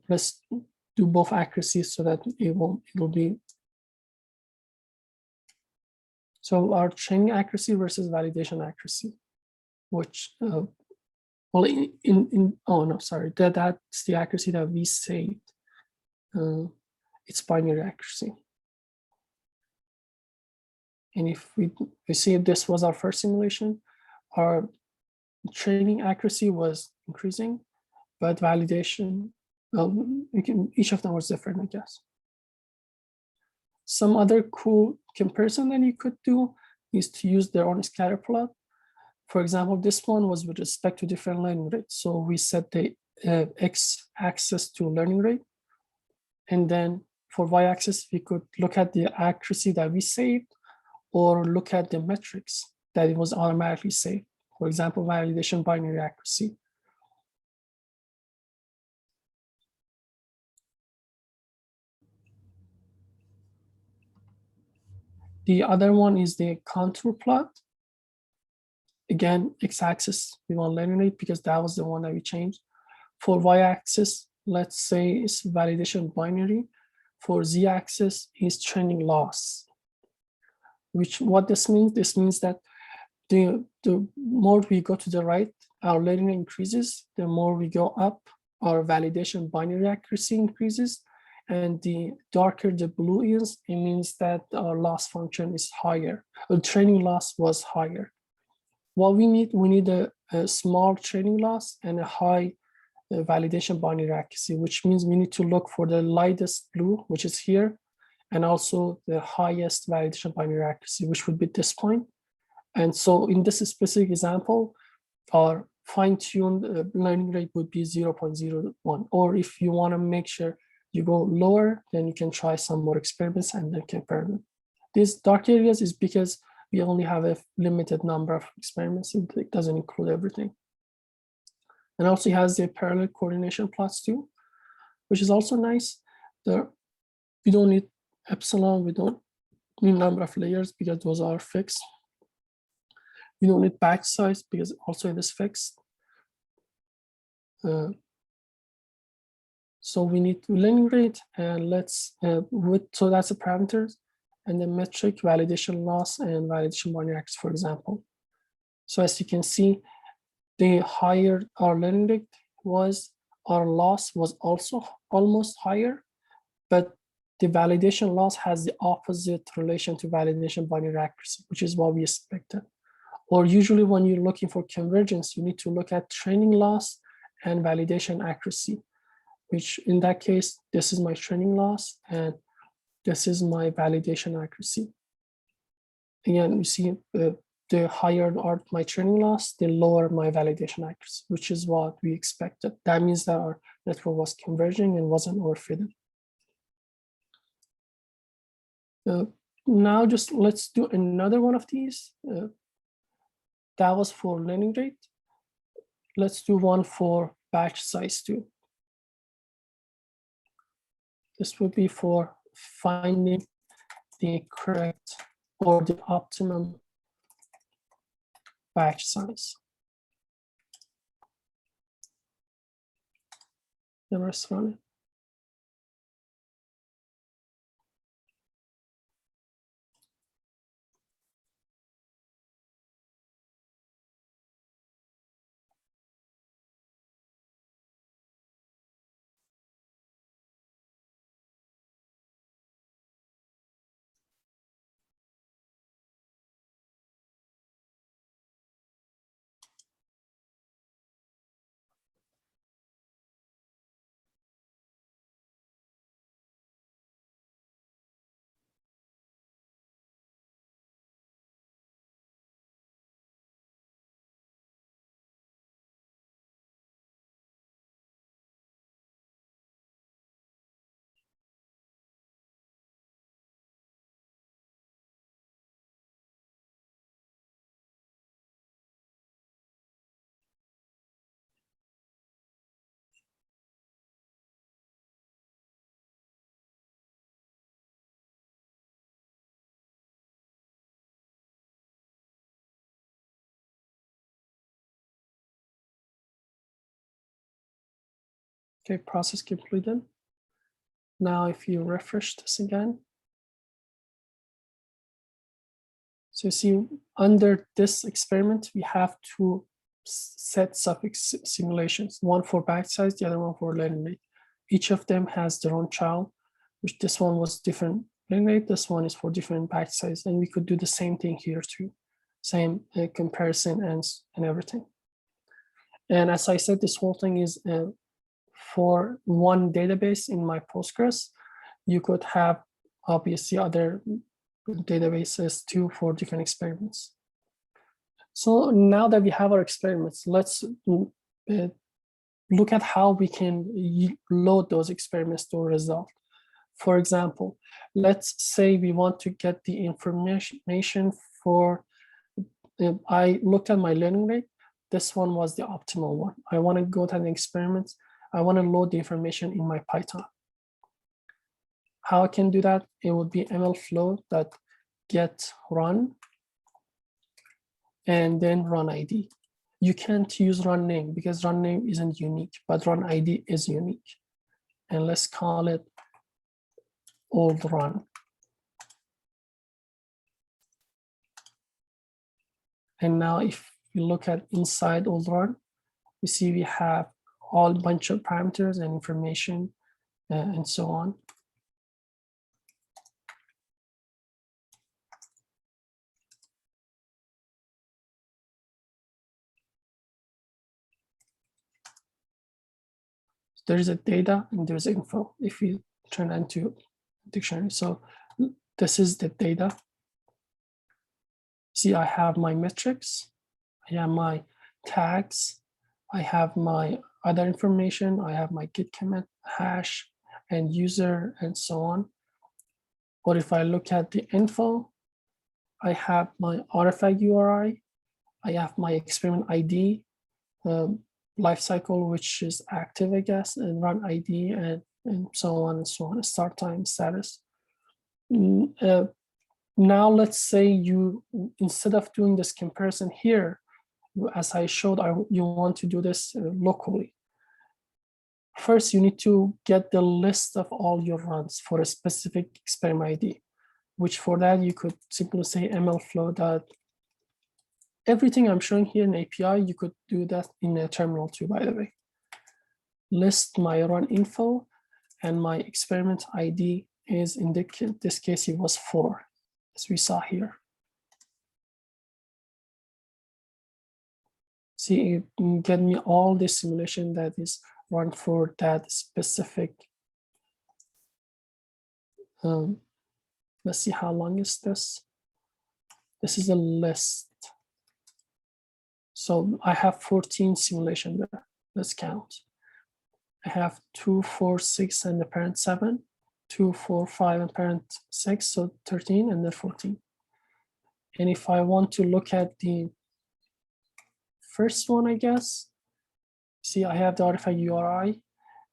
let's do both accuracies so that it will be. So our training accuracy versus validation accuracy, which, well, oh no, sorry, that's the accuracy that we saved. It's binary accuracy. And if we see if this was our first simulation, our training accuracy was increasing, but validation, each of them was different, I guess. Some other cool comparison that you could do is to use their own scatter plot. For example, this one was with respect to different learning rates. So we set the x-axis to learning rate. And then for y-axis, we could look at the accuracy that we saved or look at the metrics that it was automatically saved. For example, validation binary accuracy. The other one is the contour plot. Again, x-axis, we want learning rate because that was the one that we changed. For y-axis, let's say it's validation binary. For z-axis is training loss. What this means? This means that the more we go to the right, our learning increases, the more we go up, our validation binary accuracy increases. And the darker the blue is, it means that our loss function is higher, or training loss was higher. What we need a small training loss and a high validation binary accuracy, which means we need to look for the lightest blue, which is here, and also the highest validation binary accuracy, which would be this point. And so in this specific example, our fine-tuned learning rate would be 0.01. Or if you want to make sure you go lower, then you can try some more experiments and then compare them. These dark areas is because we only have a limited number of experiments. It doesn't include everything. And also it has the parallel coordination plots too, which is also nice. We don't need epsilon, we don't need number of layers because those are fixed. We don't need batch size because also it is fixed. So we need learning rate, and so that's the parameters, and the metric, validation loss, and validation binary accuracy, for example. So as you can see, the higher our learning rate was, our loss was also almost higher, but the validation loss has the opposite relation to validation binary accuracy, which is what we expected. Or usually when you're looking for convergence, you need to look at training loss and validation accuracy, which in that case, this is my training loss and this is my validation accuracy. Again, you see the higher my training loss, the lower my validation accuracy, which is what we expected. That means that our network was converging and wasn't overfitted. Now just let's do another one of these. That was for learning rate. Let's do one for batch size too. This would be for finding the correct or the optimum batch size. Then let's run it. Okay, process completed. Now, if you refresh this again, so you see under this experiment, we have two sets of simulations, one for batch size, the other one for learning rate. Each of them has their own child, which this one was different learning rate, this one is for different batch size, and we could do the same thing here too, same comparison and everything. And as I said, this whole thing is for one database in my Postgres. You could have obviously other databases too for different experiments. So now that we have our experiments, let's look at how we can load those experiments to a result. For example, let's say we want to get the information for, I looked at my learning rate. This one was the optimal one. I want to go to the experiments. I want to load the information in my Python. How I can do that? It would be mlflow.get run and then run ID. You can't use run name because run name isn't unique, but run ID is unique. And let's call it old run. And now if you look at inside old run, You see we have all bunch of parameters and information and so on. There is a data and there's info if we turn into dictionary. So this is the data. See, I have my metrics, I have my tags, I have my other information, I have my git commit, hash, and user, and so on. Or if I look at the info, I have my artifact URI, I have my experiment ID, lifecycle, which is active, I guess, and run ID, and so on and so on, start time, status. Now let's say you, instead of doing this comparison here, as I showed, you want to do this locally. First, you need to get the list of all your runs for a specific experiment ID, which for that you could simply say mlflow dot. Everything I'm showing here in API, you could do that in a terminal too, by the way. List my run info, and my experiment ID is, in this case, it was 4, as we saw here. See, it can get me all the simulation that is run for that specific. Let's see, how long is this? This is a list. So I have 14 simulation there. Let's count. I have 2, 4, 6, and the parent 7, 2, 4, 5, and parent 6, so 13, and then 14. And if I want to look at the first one, I guess, see, I have the artifact URI,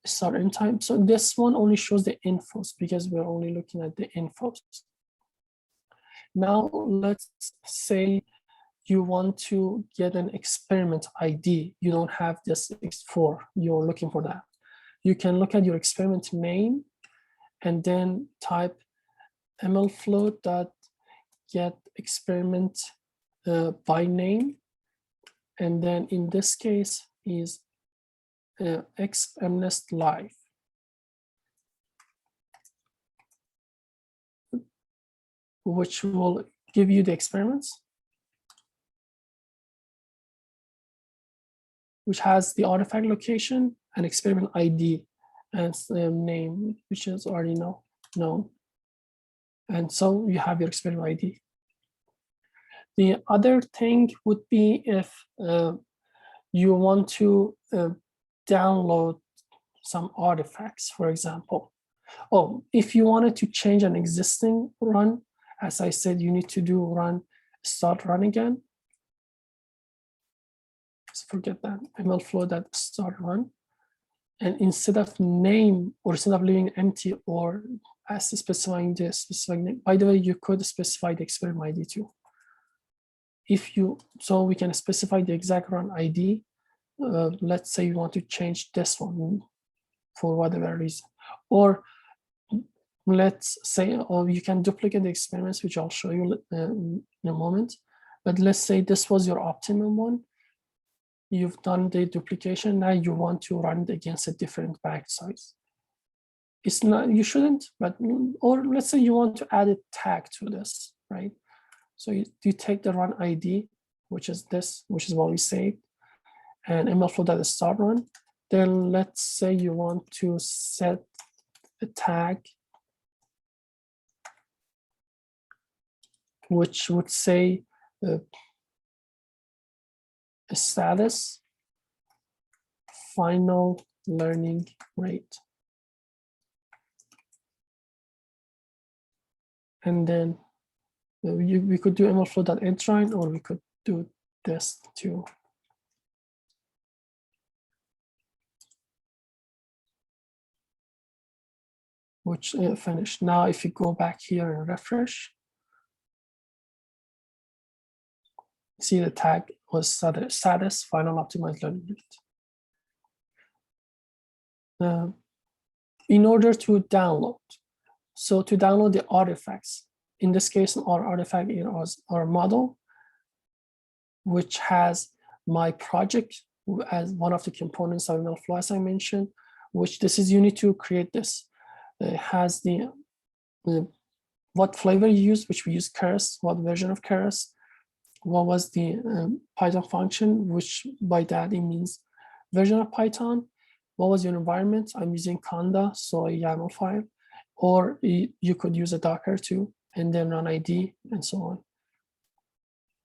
start in time. So this one only shows the infos because we're only looking at the infos. Now let's say you want to get an experiment ID. You don't have this X4, you're looking for that. You can look at your experiment name and then type mlflow.get experiment by name. And then in this case is xmnest live. Which will give you the experiments, which has the artifact location and experiment ID and name, which is already known. And so you have your experiment ID. The other thing would be if you want to download some artifacts, for example. Oh, if you wanted to change an existing run, as I said, you need to do run, start run again. Just forget that, mlflow that start run. And instead of name, or instead of leaving empty or as specifying the specific name, by the way, you could specify the experiment ID too. If you, so we can specify the exact run ID. Let's say you want to change this one for whatever reason. Or let's say, or you can duplicate the experiments, which I'll show you in a moment. But let's say this was your optimum one. You've done the duplication. Now you want to run it against a different batch size. It's not, you shouldn't, but, or let's say you want to add a tag to this, right? So you take the run ID, which is this, which is what we saved, and mlflow.start run. Then let's say you want to set a tag, which would say a status final learning rate. And then we could do mlflow.endRun, or we could do this too. Which finished. Now, if you go back here and refresh, see the tag was status final optimized learning rate. In order to download, so to download the artifacts, in this case, our artifact is our model, which has my project as one of the components of mlflow, as I mentioned, which this is you need to create this. It has the what flavor you use, which we use Keras, what version of Keras, what was the Python function, which by that it means version of Python, what was your environment? I'm using Conda, so a YAML file, or you could use a Docker too, and then run ID and so on.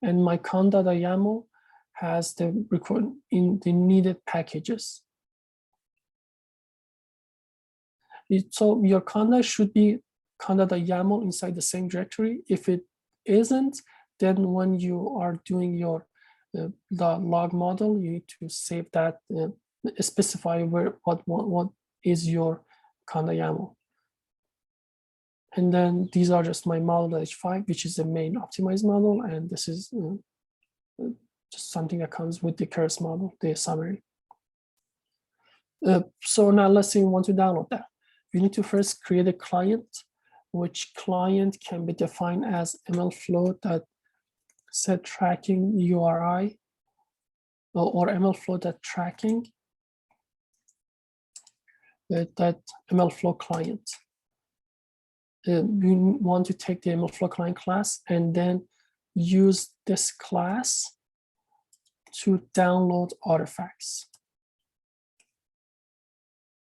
And my conda.yaml has the record in the needed packages. So your conda should be conda.yaml inside the same directory. If it isn't, then when you are doing your the log model, you need to save that, specify where what is your conda YAML. And then these are just my model.h5, which is the main optimized model, and this is just something that comes with the Keras model, the summary. So now let's say we want to download that. We need to first create a client, which client can be defined as mlflow.setTrackingURI URI or mlflow.tracking that mlflow client. We want to take the mlflow client class and then use this class to download artifacts.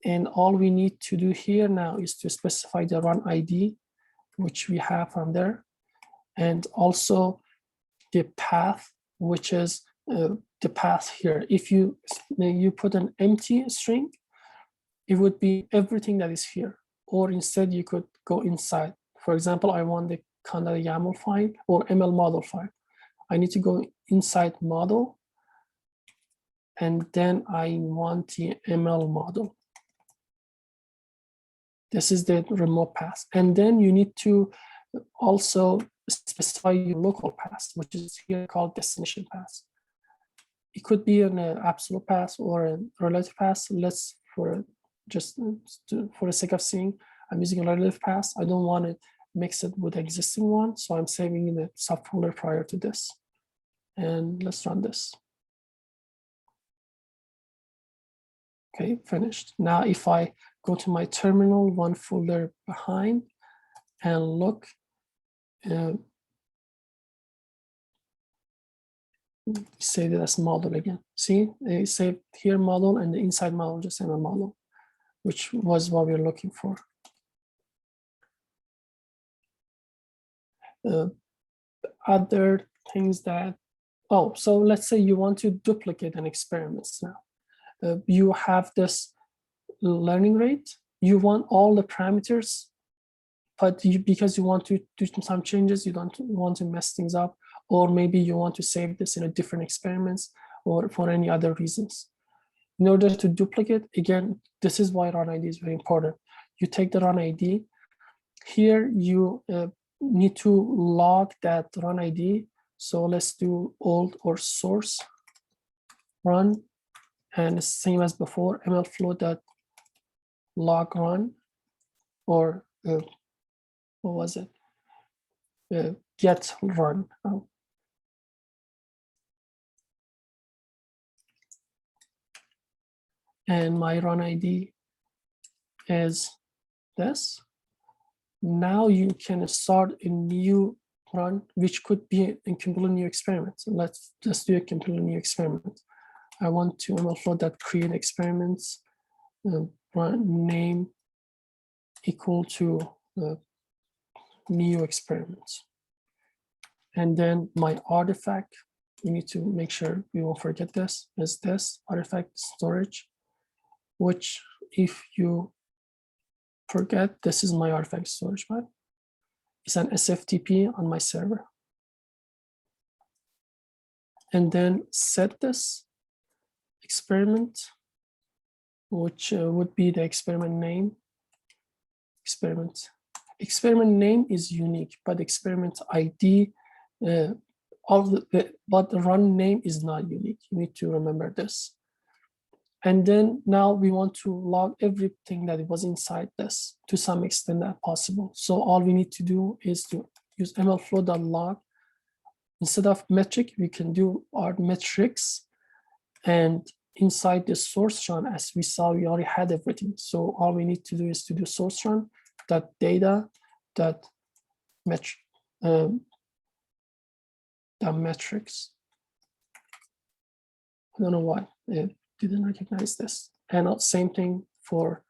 And all we need to do here now is to specify the run ID, which we have from there, and also the path, which is the path here. If you put an empty string, it would be everything that is here. Or instead, you could go inside. For example, I want the conda YAML file or ML model file. I need to go inside model, and then I want the ML model. This is the remote path. And then you need to also specify your local path, which is here called destination path. It could be an absolute path or a relative path. Let's, for the sake of seeing, I'm using a relative path. I don't want to mix it with the existing one, so I'm saving in the subfolder prior to this. And let's run this. Okay, finished. Now, if I go to my terminal, one folder behind, and look, save it as model again. See, they saved here model, and the inside model just ML model, which was what we we're looking for. Other things that, so let's say you want to duplicate an experiment now. You have this learning rate, you want all the parameters, but because you want to do some changes, you don't want to mess things up, or maybe you want to save this in a different experiments or for any other reasons. In order to duplicate, again, this is why run ID is very important. You take the run ID. Here you need to log that run ID. So let's do old or source run, and same as before, mlflow.log run, or what was it? Get run. And my run ID is this. Now you can start a new run, which could be a completely new experiment. So let's just do a completely new experiment. I want to mlflow.create experiments, run name equal to new experiments. And then my artifact, we need to make sure we won't forget this, is this artifact storage, which if you forget, this is my artifact storage file. It's an SFTP on my server. And then set this experiment, which would be the experiment name. Experiment name is unique, but experiment ID, but the run name is not unique. You need to remember this. And then now we want to log everything that was inside this to some extent that possible. So all we need to do is to use mlflow.log. Instead of metric, we can do our metrics. And inside the source run, as we saw, we already had everything. So all we need to do is to do source run dot data dot metric the metrics. I don't know why it didn't recognize this. And same thing for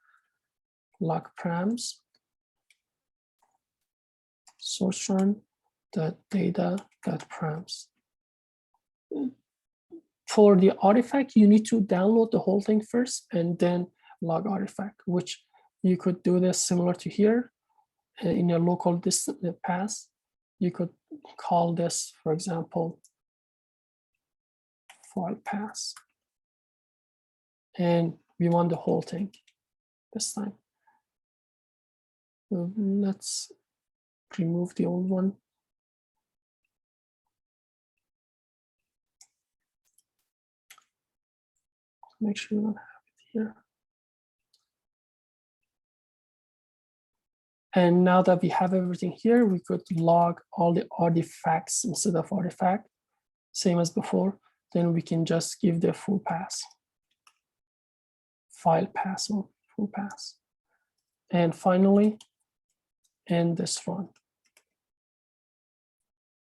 log params. Source run dot data dot params. For the artifact, you need to download the whole thing first and then log artifact, which you could do this similar to here in a local path. You could call this, for example, file path. And we want the whole thing this time. Let's remove the old one. Make sure we don't have it here. And now that we have everything here, we could log all the artifacts instead of artifact, same as before. Then we can just give the full pass, file pass or full pass. And finally, end this run.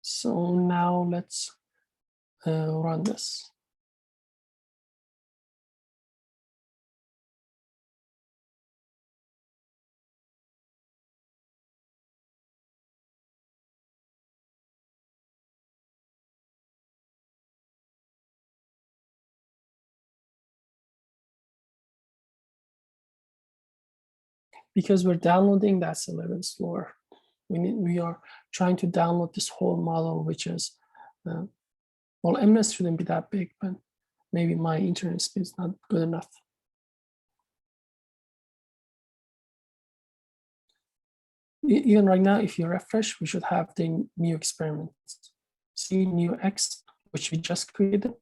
So now let's run this. Because we're downloading, that's a little bit slower. We are trying to download this whole model, which is, well, MNES shouldn't be that big, but maybe my internet speed is not good enough. Even right now, if you refresh, we should have the new experiments. See new X, which we just created,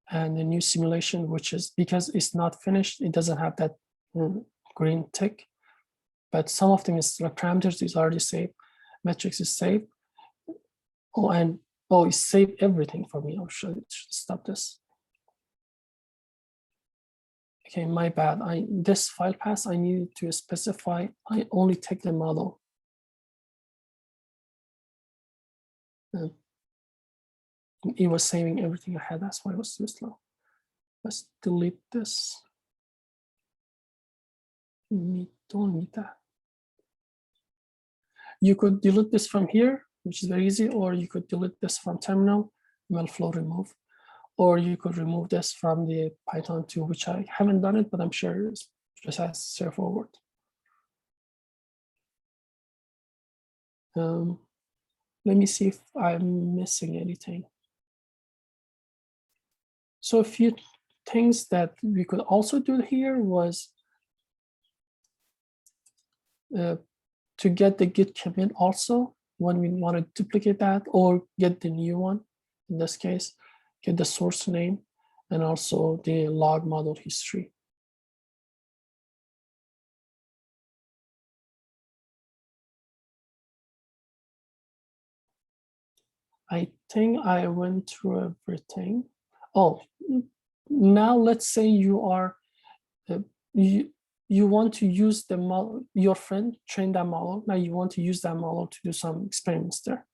and the new simulation, which is, because it's not finished, it doesn't have that green tick. But some of them is like parameters is already saved, metrics is saved. Oh, and it saved everything for me. I should stop this. Okay, my bad. This file path I needed to specify. I only take the model. It was saving everything I had. That's why it was too slow. Let's delete this. We don't need that. You could delete this from here, which is very easy, or you could delete this from terminal, mlflow remove, or you could remove this from the Python 2, which I haven't done it, but I'm sure it's just as straightforward. Let me see if I'm missing anything. So a few things that we could also do here was to get the git commit also when we want to duplicate that, or get the new one. In this case, get the source name and also the log model history. I think I went through everything. Oh, now let's say you are you want to use the model, your friend trained that model. Now you want to use that model to do some experiments there.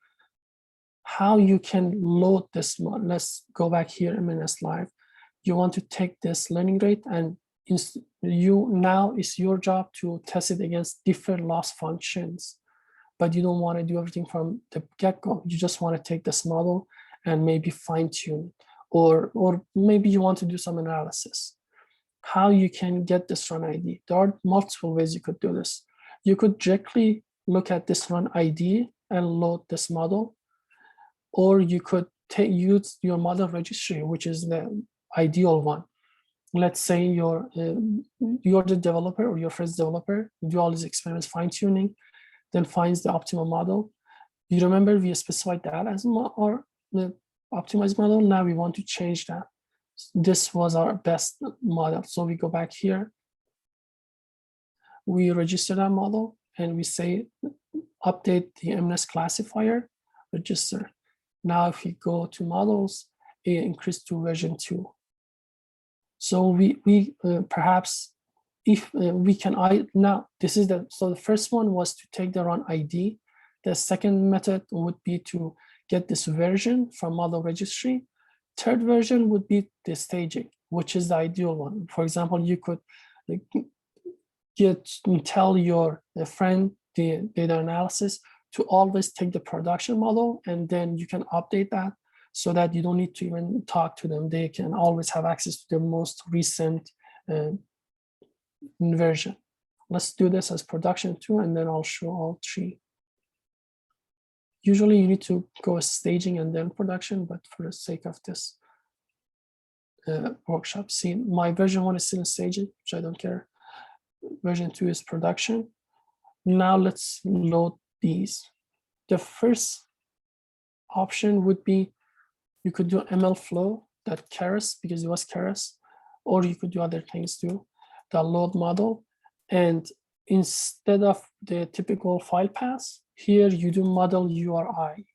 How you can load this model? Let's go back here, MNS Live. You want to take this learning rate, and now it's your job to test it against different loss functions. But you don't want to do everything from the get-go. You just want to take this model and maybe fine-tune, or maybe you want to do some analysis. How you can get this run ID? There are multiple ways you could do this. You could directly look at this run ID and load this model, or you could use your model registry, which is the ideal one. Let's say you're the developer or your friend's developer, you do all these experiments, fine-tuning, then finds the optimal model. You remember we specified that as our optimized model. Now we want to change that. This was our best model. So we go back here, we register that model, and we say update the MNES classifier, register. Now if we go to models, it increased to version 2. So we perhaps, if we can, now this is so the first one was to take the run ID. The second method would be to get this version from model registry. Third version would be the staging, which is the ideal one. For example, you could tell your friend, the data analysis, to always take the production model, and then you can update that so that you don't need to even talk to them. They can always have access to the most recent version. Let's do this as production 2, and then I'll show all 3. Usually you need to go staging and then production, but for the sake of this workshop, see, my version 1 is still in staging, which I don't care. Version 2 is production. Now let's load these. The first option would be, you could do mlflow that keras, because it was keras, or you could do other things too, the load model. And instead of the typical file path, here you do model URI.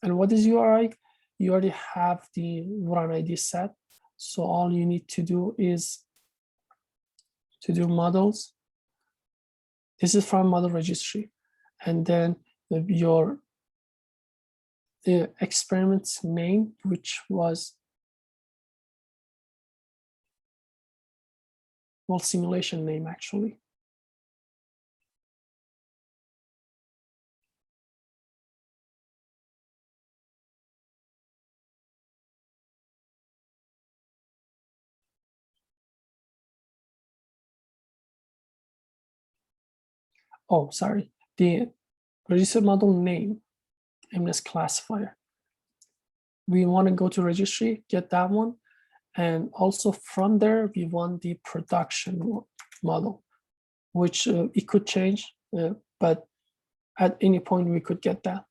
And what is URI? You already have the run ID set. So all you need to do is to do models. This is from model registry. And then your experiment's name, which was, well, simulation name actually. Oh, sorry, the register model name, MNS classifier. We want to go to registry, get that one. And also from there, we want the production model, which it could change, but at any point we could get that.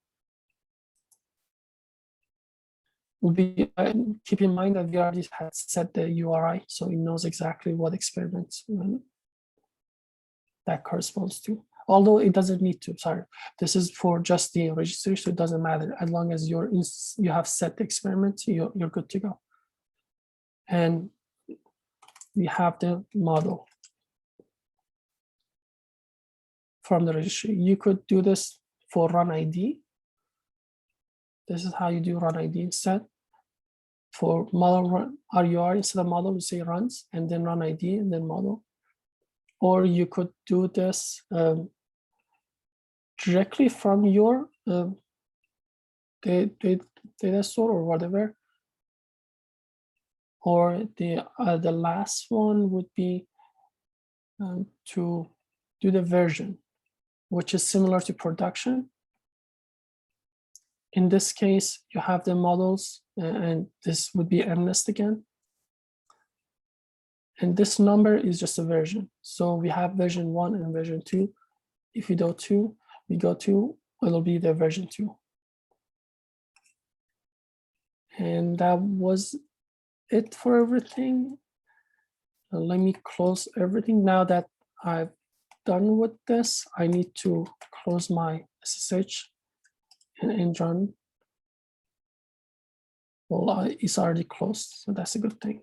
Keep in mind that we already had set the URI, so it knows exactly what experiments that corresponds to. Although it doesn't need to, sorry. This is for just the registry, so it doesn't matter. As long as you have set the experiment, you're good to go. And we have the model from the registry. You could do this for run ID. This is how you do run ID instead. For model run RUR, instead of model, you say runs, and then run ID, and then model. Or you could do this directly from your data store or whatever. Or the last one would be to do the version, which is similar to production. In this case, you have the models, and this would be MNIST again. And this number is just a version. So we have version 1 and version 2. If we go 2, it'll be the version 2. And that was it for everything. Let me close everything. Now that I've done with this, I need to close my SSH and run. Well, it's already closed, so that's a good thing.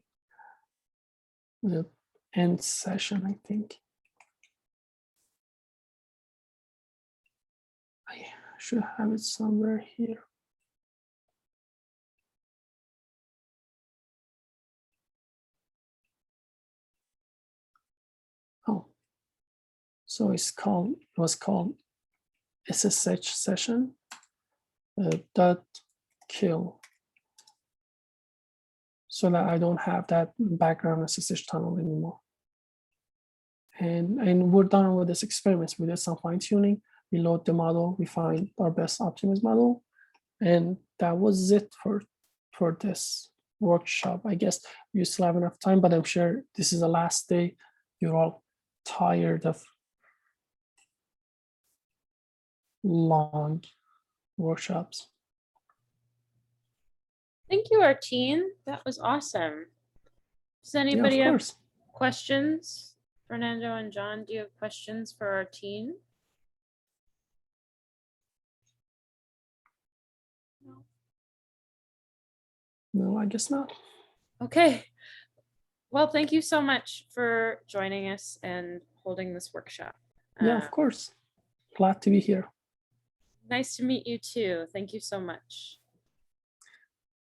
The end session, I think. I should have it somewhere here. Oh, so it was called SSH session dot kill, so that I don't have that background SSH tunnel anymore. And we're done with this experiment. We did some fine tuning. We load the model. We find our best optimized model, and that was it for this workshop. I guess you still have enough time, but I'm sure this is the last day. You're all tired of long workshops. Thank you, Artin. That was awesome. Does anybody have questions? Fernando and John, do you have questions for Artin? No, I guess not. Okay. Well, thank you so much for joining us and holding this workshop. Yeah, of course. Glad to be here. Nice to meet you too. Thank you so much.